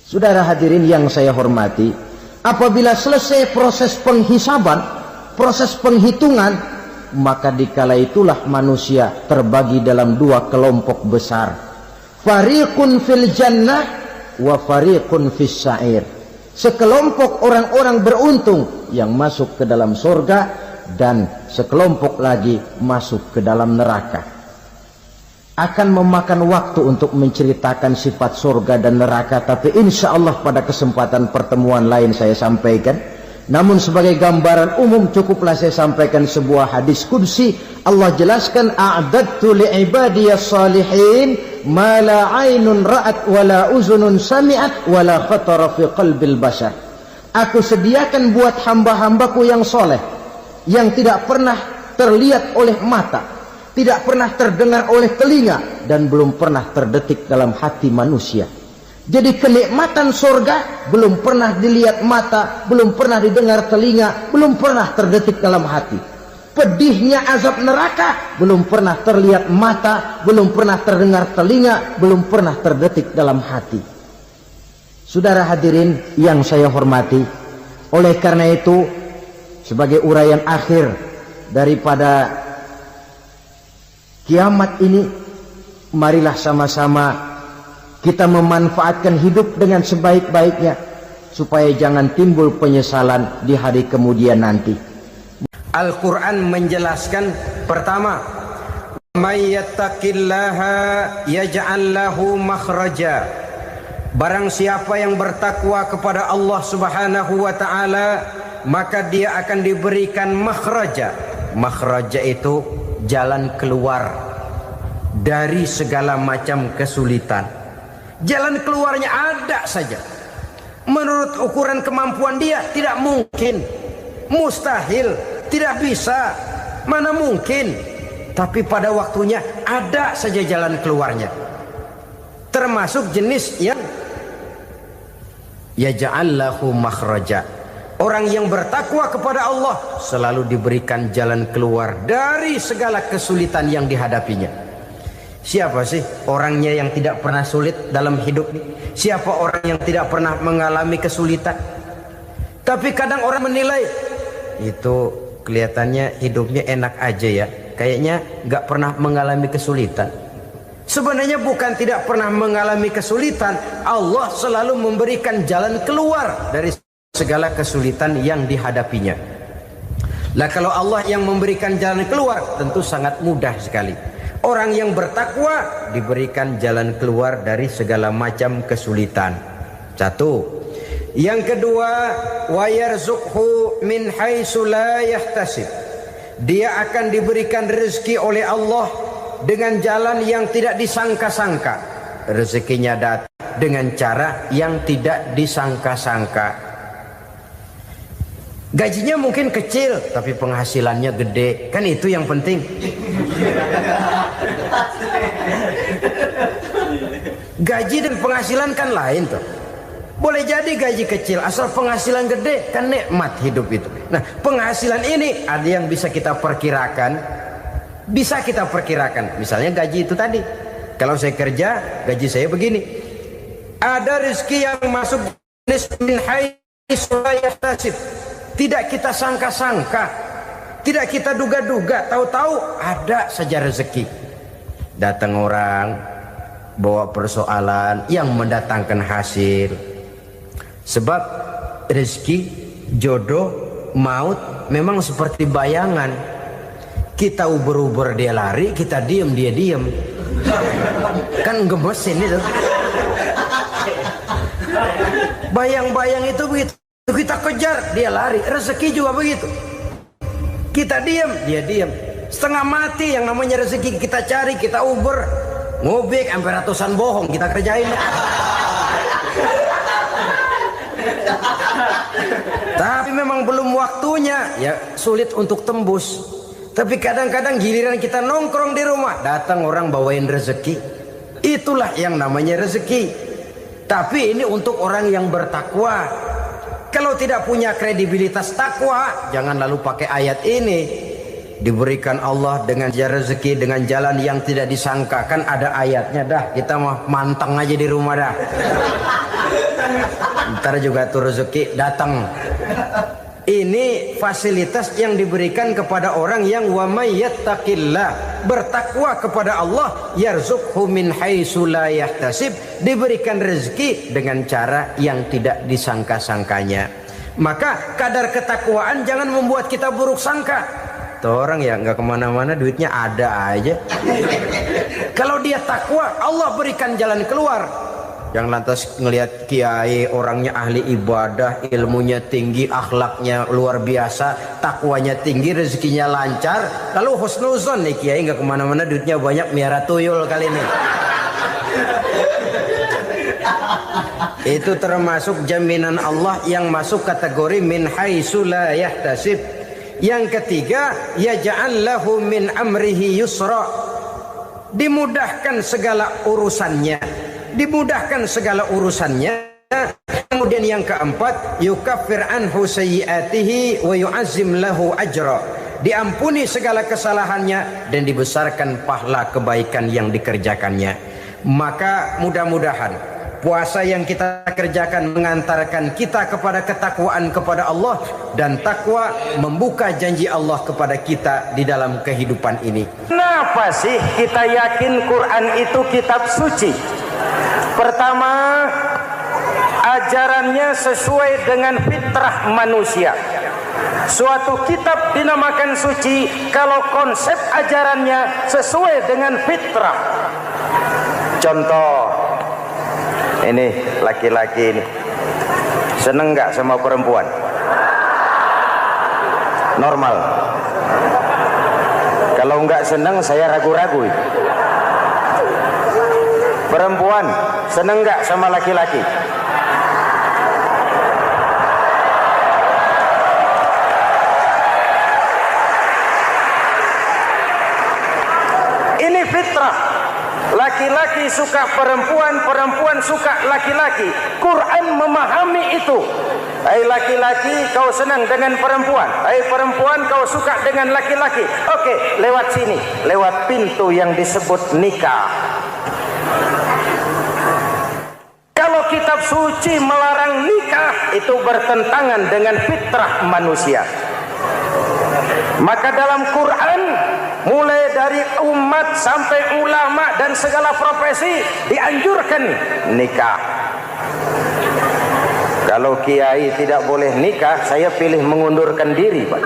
Saudara hadirin yang saya hormati, apabila selesai proses penghisaban, proses penghitungan, maka dikala itulah manusia terbagi dalam dua kelompok besar. Fariqun fil jannah wa fariqun fis sa'ir. Sekelompok orang-orang beruntung yang masuk ke dalam surga, dan sekelompok lagi masuk ke dalam neraka. Akan memakan waktu untuk menceritakan sifat surga dan neraka, tapi insya Allah pada kesempatan pertemuan lain saya sampaikan. Namun sebagai gambaran umum cukuplah saya sampaikan sebuah hadis qudsi. Allah jelaskan, a'dadtu li'ibadiyas salihin ma la 'ainun ra'at wa la uzunun sami'at wa la khatara fi qalbil bashar. Aku sediakan buat hamba-hambaku yang soleh, yang tidak pernah terlihat oleh mata, tidak pernah terdengar oleh telinga, dan belum pernah terdetik dalam hati manusia. Jadi kenikmatan surga belum pernah dilihat mata, belum pernah didengar telinga, belum pernah terdetik dalam hati. Pedihnya azab neraka belum pernah terlihat mata, belum pernah terdengar telinga, belum pernah terdetik dalam hati. Saudara hadirin yang saya hormati, oleh karena itu sebagai uraian akhir daripada kiamat ini, marilah sama-sama kita memanfaatkan hidup dengan sebaik-baiknya supaya jangan timbul penyesalan di hari kemudian nanti. Al-Quran menjelaskan, pertama, may yattaqillaha yaj'al lahu makhraja. Barang siapa yang bertakwa kepada Allah Subhanahu wa taala, maka dia akan diberikan makhraja. Makhraja itu jalan keluar dari segala macam kesulitan. Jalan keluarnya ada saja. Menurut ukuran kemampuan dia tidak mungkin, mustahil, tidak bisa, mana mungkin. Tapi pada waktunya ada saja jalan keluarnya. Termasuk jenis yang yaj'al lahu makhraja. Orang yang bertakwa kepada Allah selalu diberikan jalan keluar dari segala kesulitan yang dihadapinya. Siapa sih orangnya yang tidak pernah sulit dalam hidup ini? Siapa orang yang tidak pernah mengalami kesulitan? Tapi kadang orang menilai, itu kelihatannya hidupnya enak aja ya, kayaknya gak pernah mengalami kesulitan. Sebenarnya bukan tidak pernah mengalami kesulitan, Allah selalu memberikan jalan keluar dari segala kesulitan yang dihadapinya. Lah kalau Allah yang memberikan jalan keluar, tentu sangat mudah sekali. Orang yang bertakwa diberikan jalan keluar dari segala macam kesulitan. Satu. Yang kedua, wa yarzuqhu min haitsu la yahtasib. Dia akan diberikan rezeki oleh Allah dengan jalan yang tidak disangka-sangka. Rezekinya datang dengan cara yang tidak disangka-sangka. Gajinya mungkin kecil, tapi penghasilannya gede. Kan itu yang penting. Gaji dan penghasilan kan lain tuh. Boleh jadi gaji kecil, asal penghasilan gede, kan nikmat hidup itu. Nah, penghasilan ini ada yang bisa kita perkirakan. Bisa kita perkirakan, misalnya gaji itu tadi. Kalau saya kerja, gaji saya begini. Ada rezeki yang masuk min haitsu la yahtasib. Tidak kita sangka-sangka, tidak kita duga-duga, tahu-tahu ada saja rezeki. Datang orang bawa persoalan yang mendatangkan hasil. Sebab rezeki, jodoh, maut memang seperti bayangan. Kita uber-uber dia lari, kita diem dia diem. Kan gemesin itu. Bayang-bayang itu begitu. Kita kejar, dia lari. Rezeki juga begitu. Kita diem, dia diem. Setengah mati yang namanya rezeki kita cari, kita uber. Ngobek sampai ratusan bohong kita kerjain. Tapi memang belum waktunya, ya sulit untuk tembus. Tapi kadang-kadang giliran kita nongkrong di rumah, datang orang bawain rezeki. Itulah yang namanya rezeki. Tapi ini untuk orang yang bertakwa. Kalau tidak punya kredibilitas takwa, jangan lalu pakai ayat ini. Diberikan Allah dengan rezeki dengan jalan yang tidak disangka. Kan ada ayatnya dah. Kita mah manteng aja di rumah dah. Ntar juga tuh rezeki datang. Ini fasilitas yang diberikan kepada orang yang wa may yattaqillah, bertakwa kepada Allah, yarzuqhu min haitsu la yahtasib, diberikan rezeki dengan cara yang tidak disangka-sangkanya. Maka kadar ketakwaan jangan membuat kita buruk sangka. Tuh orang ya nggak kemana-mana, duitnya ada aja. Kalau dia takwa, Allah berikan jalan keluar. Yang lantas ngelihat kiai orangnya ahli ibadah, ilmunya tinggi, akhlaknya luar biasa, takwanya tinggi, rezekinya lancar, lalu husnuzon nih kiai nggak kemana-mana, duitnya banyak, miara tuyul kali ini. Itu termasuk jaminan Allah yang masuk kategori min haitsu la yahtasib. Yang ketiga, yaj'al lahu min amrihi yusra, dimudahkan segala urusannya. Dimudahkan segala urusannya. Kemudian yang keempat, yukaffir anhu sayyiatihi wa yu'azzim lahu ajra, diampuni segala kesalahannya dan dibesarkan pahala kebaikan yang dikerjakannya. Maka mudah-mudahan puasa yang kita kerjakan mengantarkan kita kepada ketakwaan kepada Allah, dan takwa membuka janji Allah kepada kita di dalam kehidupan ini. Kenapa sih kita yakin Quran itu kitab suci? Pertama, ajarannya sesuai dengan fitrah manusia. Suatu kitab dinamakan suci kalau konsep ajarannya sesuai dengan fitrah. Contoh, ini laki-laki ini seneng nggak sama perempuan? Normal. Kalau nggak seneng saya ragu-ragu. Perempuan seneng nggak sama laki-laki? Ini fitrah. Laki-laki suka perempuan, perempuan suka laki-laki. Quran memahami itu. Hai laki-laki, kau senang dengan perempuan. Hai perempuan, kau suka dengan laki-laki. Oke, lewat sini, lewat pintu yang disebut nikah. Kalau kitab suci melarang nikah, itu bertentangan dengan fitrah manusia. Maka dalam Quran, mulai dari umat sampai ulama dan segala profesi dianjurkan nikah. Kalau kiai tidak boleh nikah, saya pilih mengundurkan diri, Pak.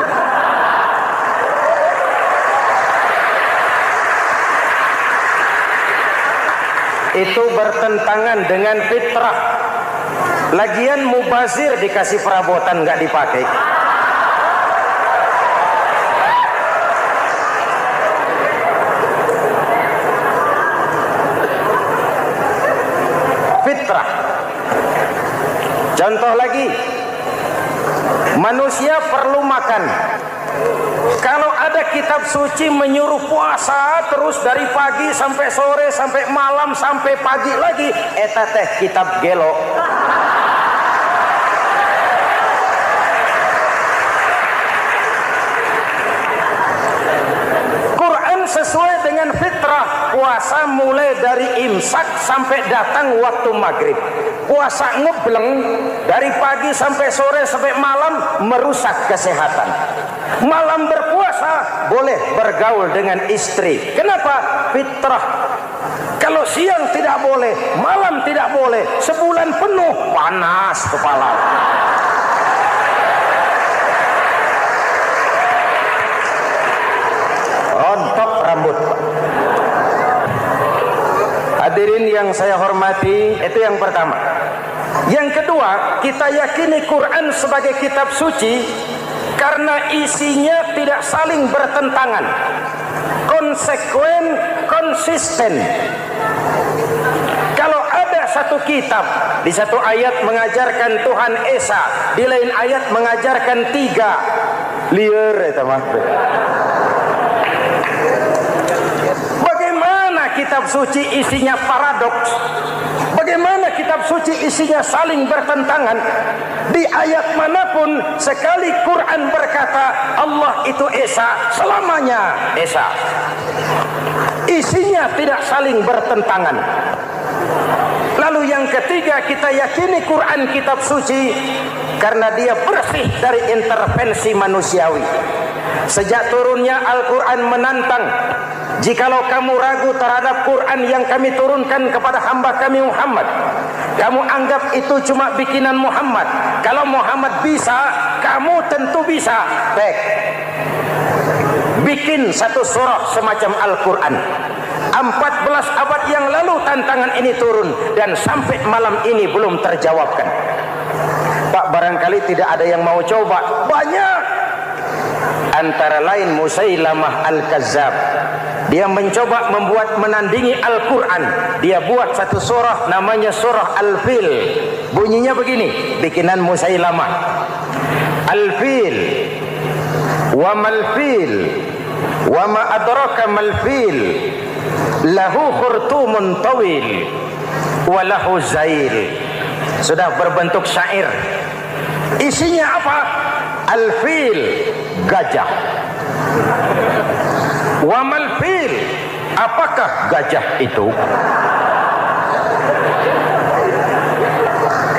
Itu bertentangan dengan fitrah. Lagian mubazir dikasih perabotan nggak dipakai. Fitrah. Contoh lagi, manusia perlu makan. Kalau ada kitab suci menyuruh puasa terus dari pagi sampai sore sampai malam sampai pagi lagi, eta teh kitab gelo. Quran sesuai dengan fitrah, puasa mulai dari imsak sampai datang waktu maghrib. Puasa ngebleng dari pagi sampai sore sampai malam merusak kesehatan. Malam berpuasa boleh bergaul dengan istri. Kenapa? Fitrah. Kalau siang tidak boleh, malam tidak boleh, sebulan penuh panas kepala. Rontok rambut. Hadirin yang saya hormati, itu yang pertama. Yang kedua, kita yakini Quran sebagai kitab suci karena isinya tidak saling bertentangan, konsekuen, konsisten. Kalau ada satu kitab, di satu ayat mengajarkan Tuhan Esa, di lain ayat mengajarkan tiga, liar itu mah. Bagaimana kitab suci isinya paradoks? Bagaimana kitab suci isinya saling bertentangan? Di ayat manapun sekali Quran berkata Allah itu Esa, selamanya Esa. Isinya tidak saling bertentangan. Lalu yang ketiga, kita yakini Quran kitab suci karena dia bersih dari intervensi manusiawi. Sejak turunnya Al-Quran menantang, jikalau kamu ragu terhadap Quran yang kami turunkan kepada hamba kami Muhammad, kamu anggap itu cuma bikinan Muhammad. Kalau Muhammad bisa, kamu tentu bisa. Baik, bikin satu surah semacam Al-Quran. 14 abad yang lalu tantangan ini turun dan sampai malam ini belum terjawabkan. Pak, barangkali tidak ada yang mau coba. Banyak. Antara lain Musailamah Al-Kazzab. Dia mencoba membuat menandingi Al-Quran. Dia buat satu surah namanya surah Al-Fil. Bunyinya begini, bikinan Musailamah. Al-Fil wa mal-fil wa ma adraka mal-fil lahu khurtumun tawil wa lahu zail. Sudah berbentuk syair. Isinya apa? Al-Fil, gajah. Wa mal-fil, apakah gajah itu?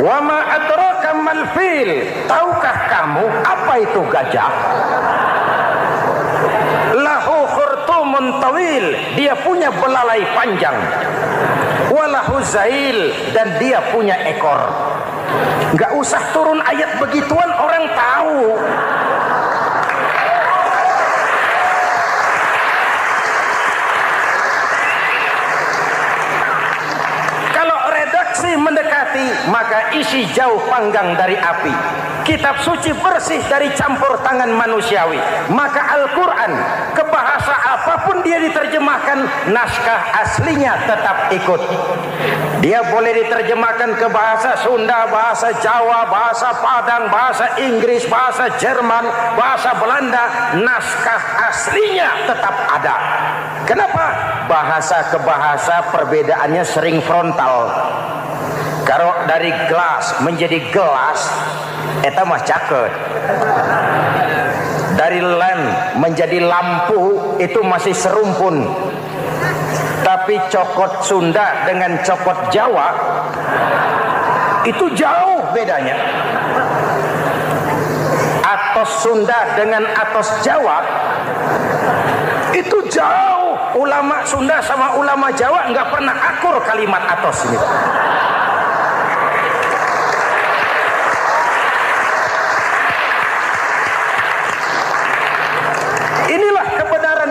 Wa ma adraka mal fil, tahukah kamu apa itu gajah? Lahu khurtumun tawil, dia punya belalai panjang. Walahu zail, dan dia punya ekor. Enggak usah turun ayat begituan, orang tahu. Mendekati, maka isi jauh panggang dari api. Kitab suci bersih dari campur tangan manusiawi. Maka Al-Quran, ke bahasa apapun dia diterjemahkan, naskah aslinya tetap ikut. Dia boleh diterjemahkan ke bahasa Sunda, bahasa Jawa, bahasa Padang, bahasa Inggris, bahasa Jerman, bahasa Belanda, naskah aslinya tetap ada. Kenapa? Bahasa ke bahasa perbedaannya sering frontal. Kalau dari gelas menjadi gelas, eta mah caket. Dari lamp menjadi lampu, itu masih serumpun. Tapi cokot Sunda dengan cokot Jawa, itu jauh bedanya. Atos Sunda dengan atos Jawa, itu jauh. Ulama Sunda sama ulama Jawa nggak pernah akur kalimat atos ini.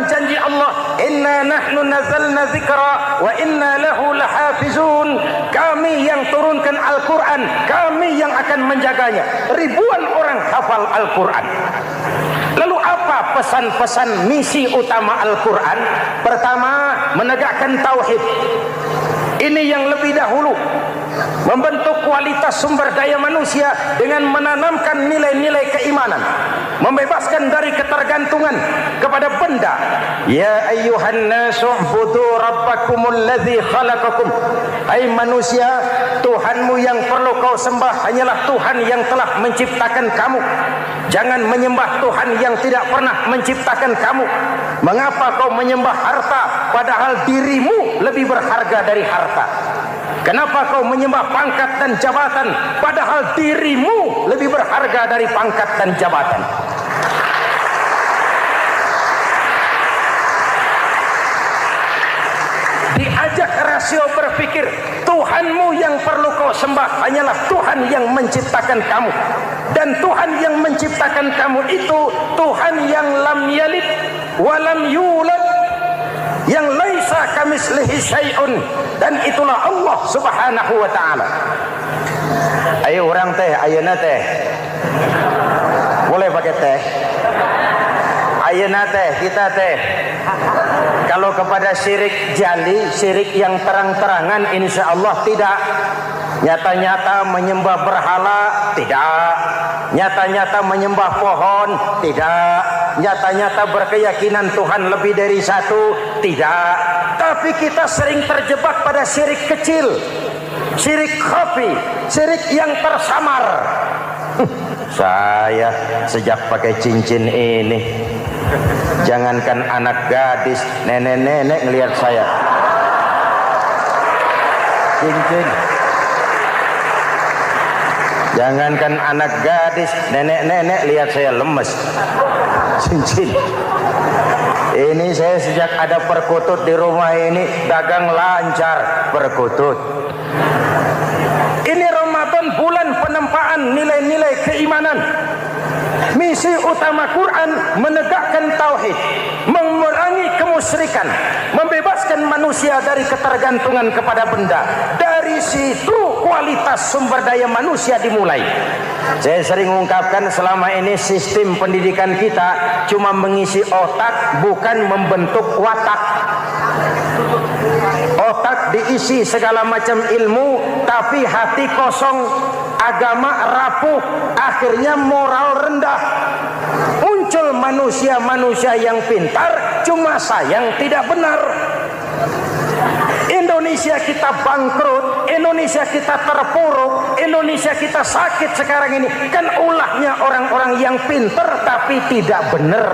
Janji Allah, inna nahnu nazzalna dzikra wa inna lahu lahafizun. Kami yang turunkan Al-Quran, kami yang akan menjaganya. Ribuan orang hafal Al-Quran. Lalu apa pesan-pesan misi utama Al-Quran? Pertama, menegakkan tauhid. Ini yang lebih dahulu, membentuk kualitas sumber daya manusia dengan menanamkan nilai-nilai keimanan, membebaskan dari ketergantungan kepada benda. Ya ayyuhan nasu ubudu rabbakumul ladzi khalaqakum. Hai manusia, Tuhanmu yang perlu kau sembah hanyalah Tuhan yang telah menciptakan kamu. Jangan menyembah Tuhan yang tidak pernah menciptakan kamu. Mengapa kau menyembah harta padahal dirimu lebih berharga dari harta? Kenapa kau menyembah pangkat dan jabatan padahal dirimu lebih berharga dari pangkat dan jabatan? Diajak rasio berpikir, Tuhanmu yang perlu kau sembah hanyalah Tuhan yang menciptakan kamu. Dan Tuhan yang menciptakan kamu itu Tuhan yang lam yalid walam yulad, yang laisa kamislihi syai'un, dan itulah Allah Subhanahu wa taala. Ayo orang teh, ayeuna teh. Boleh pakai teh? Ayeuna teh, kita teh. Kalau kepada syirik jali, syirik yang terang-terangan, insya Allah tidak. Nyata-nyata menyembah berhala, tidak. Nyata-nyata menyembah pohon, tidak. Nyata-nyata berkeyakinan Tuhan lebih dari satu, tidak. Tapi kita sering terjebak pada syirik kecil, syirik khafi, syirik yang tersamar. Saya sejak pakai cincin ini, jangankan anak gadis, nenek-nenek ngelihat saya cincin. Jangankan anak gadis, nenek-nenek lihat saya lemes cincin. Ini saya sejak ada perkutut di rumah ini dagang lancar perkutut. Ini Ramadan, bulan penempaan nilai-nilai keimanan. Misi utama Quran menegakkan tauhid, mengurangi kemusyrikan, membebaskan manusia dari ketergantungan kepada benda. Dari situ kualitas sumber daya manusia dimulai. Saya sering mengungkapkan selama ini sistem pendidikan kita cuma mengisi otak, bukan membentuk watak. Otak diisi segala macam ilmu, tapi hati kosong, agama rapuh, akhirnya moral rendah. Muncul manusia-manusia yang pintar, cuma sayang tidak benar. Indonesia kita bangkrut, Indonesia kita terpuruk, Indonesia kita sakit sekarang ini, kan ulahnya orang-orang yang pintar tapi tidak benar.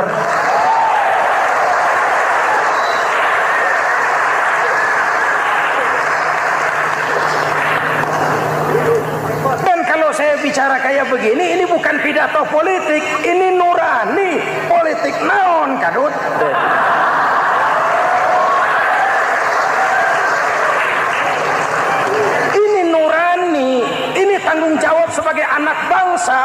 Dan bicara kayak begini, ini bukan pidato politik, ini nurani. Politik naon kadut. Ini nurani, ini tanggung jawab sebagai anak bangsa.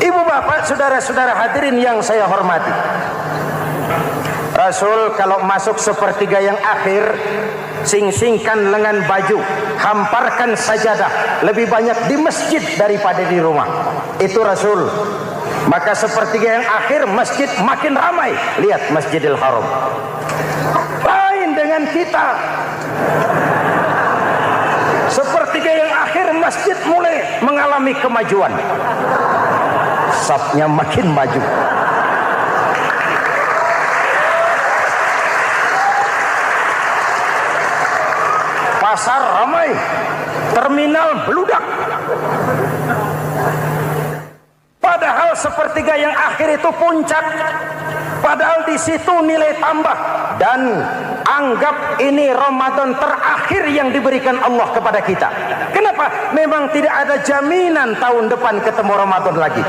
Ibu bapak, saudara-saudara hadirin yang saya hormati, Rasul kalau masuk sepertiga yang akhir, sing-singkan lengan baju, hamparkan sajadah, lebih banyak di masjid daripada di rumah. Itu Rasul. Maka sepertiga yang akhir masjid makin ramai. Lihat Masjidil Haram. Lain dengan kita. Sepertiga yang akhir masjid mulai mengalami kemajuan. Safnya makin maju. Pasar ramai, terminal beludak. Padahal sepertiga yang akhir itu puncak. Padahal di situ nilai tambah. Dan anggap ini Ramadan terakhir yang diberikan Allah kepada kita. Kenapa? Memang tidak ada jaminan tahun depan ketemu Ramadan lagi.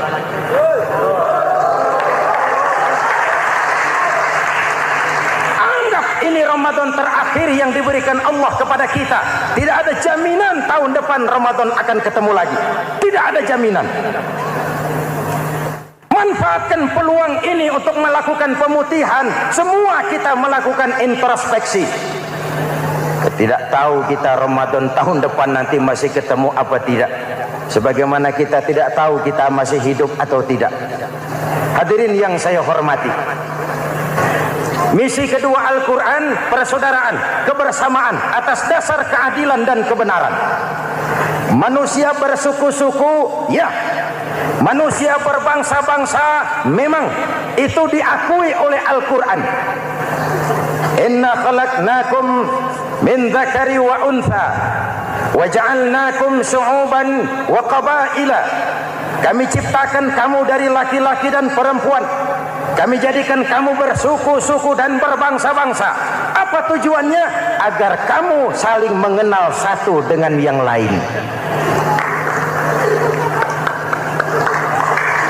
Anggap ini Ramadan terakhir yang diberikan Allah kepada kita. Tidak ada jaminan tahun depan Ramadan akan ketemu lagi. Tidak ada jaminan. Manfaatkan peluang ini untuk melakukan pemutihan. Semua kita melakukan introspeksi. Tidak tahu kita Ramadan tahun depan nanti masih ketemu apa tidak. Sebagaimana kita tidak tahu kita masih hidup atau tidak. Hadirin yang saya hormati, misi kedua Al-Quran, persaudaraan, kebersamaan atas dasar keadilan dan kebenaran. Manusia bersuku-suku, ya. Manusia berbangsa-bangsa, memang itu diakui oleh Al-Quran. Inna khalaqnakum min dzakari wa untha wa ja'alnakum syu'uban wa qabaila. Kami ciptakan kamu dari laki-laki dan perempuan. Kami jadikan kamu bersuku-suku dan berbangsa-bangsa. Apa tujuannya? Agar kamu saling mengenal satu dengan yang lain.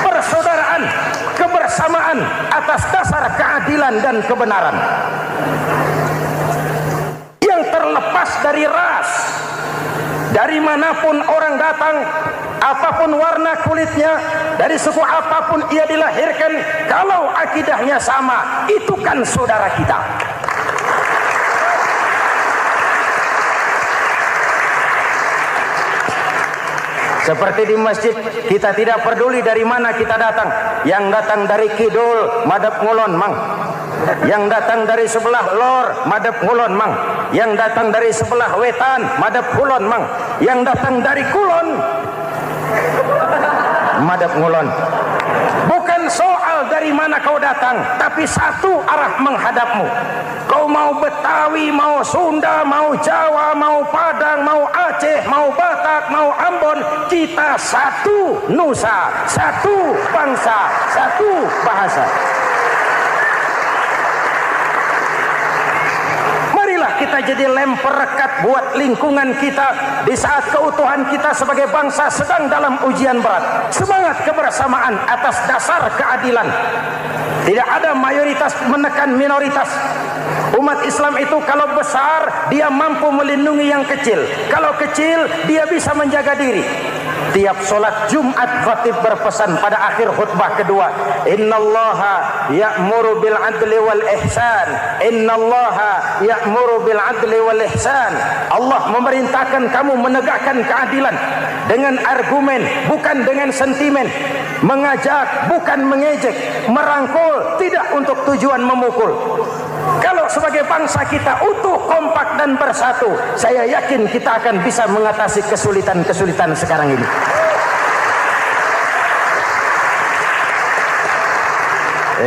Persaudaraan, kebersamaan atas dasar keadilan dan kebenaran. Yang terlepas dari ras. Dari manapun orang datang, apapun warna kulitnya, dari suku apapun ia dilahirkan, kalau akidahnya sama, itu kan saudara kita. Seperti di masjid, kita tidak peduli dari mana kita datang. Yang datang dari kidul, madep ngulon mang. Yang datang dari sebelah lor, madep ngulon mang. Yang datang dari sebelah wetan, madep kulon mang. Yang datang dari kulon, madep ngulon. Bukan soal dari mana kau datang, tapi satu arah menghadapmu. Kau mau Betawi, mau Sunda, mau Jawa, mau Padang, mau Aceh, mau Batak, mau Ambon, kita satu nusa, satu bangsa, satu bahasa. Marilah kita jadi lem perekat buat lingkungan kita di saat keutuhan kita sebagai bangsa sedang dalam ujian berat. Semangat kebersamaan atas dasar keadilan. Tidak ada mayoritas menekan minoritas. Umat Islam itu kalau besar, dia mampu melindungi yang kecil. Kalau kecil, dia bisa menjaga diri. Tiap solat Jumat khatib berpesan pada akhir khutbah kedua, innallaha ya'muru bil adli wal ihsan. Innallaha ya'muru bil adli wal ihsan. Allah memerintahkan kamu menegakkan keadilan dengan argumen, bukan dengan sentimen. Mengajak, bukan mengejek. Merangkul, tidak untuk tujuan memukul. Kalau sebagai bangsa kita utuh, kompak dan bersatu, saya yakin kita akan bisa mengatasi kesulitan-kesulitan sekarang ini.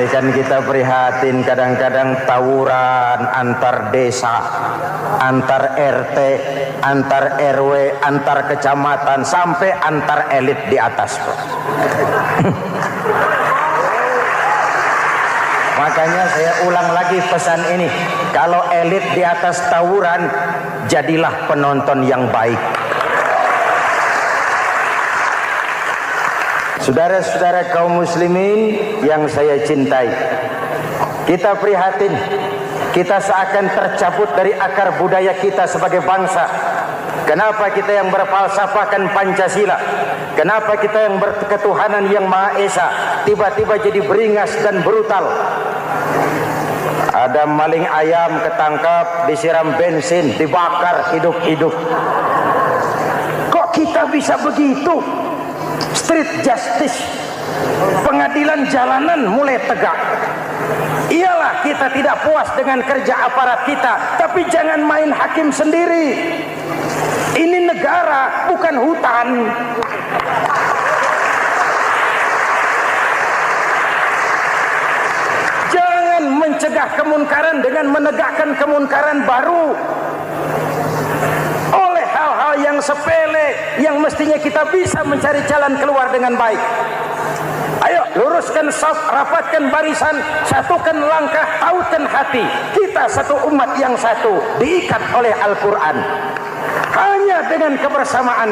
Kan kita prihatin kadang-kadang tawuran antar desa, antar RT, antar RW, antar kecamatan, sampai antar elit di atas. Makanya saya ulang lagi pesan ini. Kalau elit di atas tawuran, jadilah penonton yang baik. Saudara-saudara kaum muslimin yang saya cintai, kita prihatin, kita seakan tercabut dari akar budaya kita sebagai bangsa. Kenapa kita yang berfalsafahkan Pancasila, kenapa kita yang berketuhanan yang Maha Esa tiba-tiba jadi beringas dan brutal? Ada maling ayam ketangkap, disiram bensin, dibakar hidup-hidup. Kok kita bisa begitu? Street justice, pengadilan jalanan mulai tegak. Iyalah kita tidak puas dengan kerja aparat kita, tapi jangan main hakim sendiri. Ini negara, bukan hutan. Jangan mencegah kemunkaran dengan menegakkan kemunkaran baru. Oleh hal-hal yang sepele yang mestinya kita bisa mencari jalan keluar dengan baik. Ayo luruskan saf, rapatkan barisan, satukan langkah, tautkan hati. Kita satu umat yang satu, diikat oleh Al-Quran. Hanya dengan kebersamaan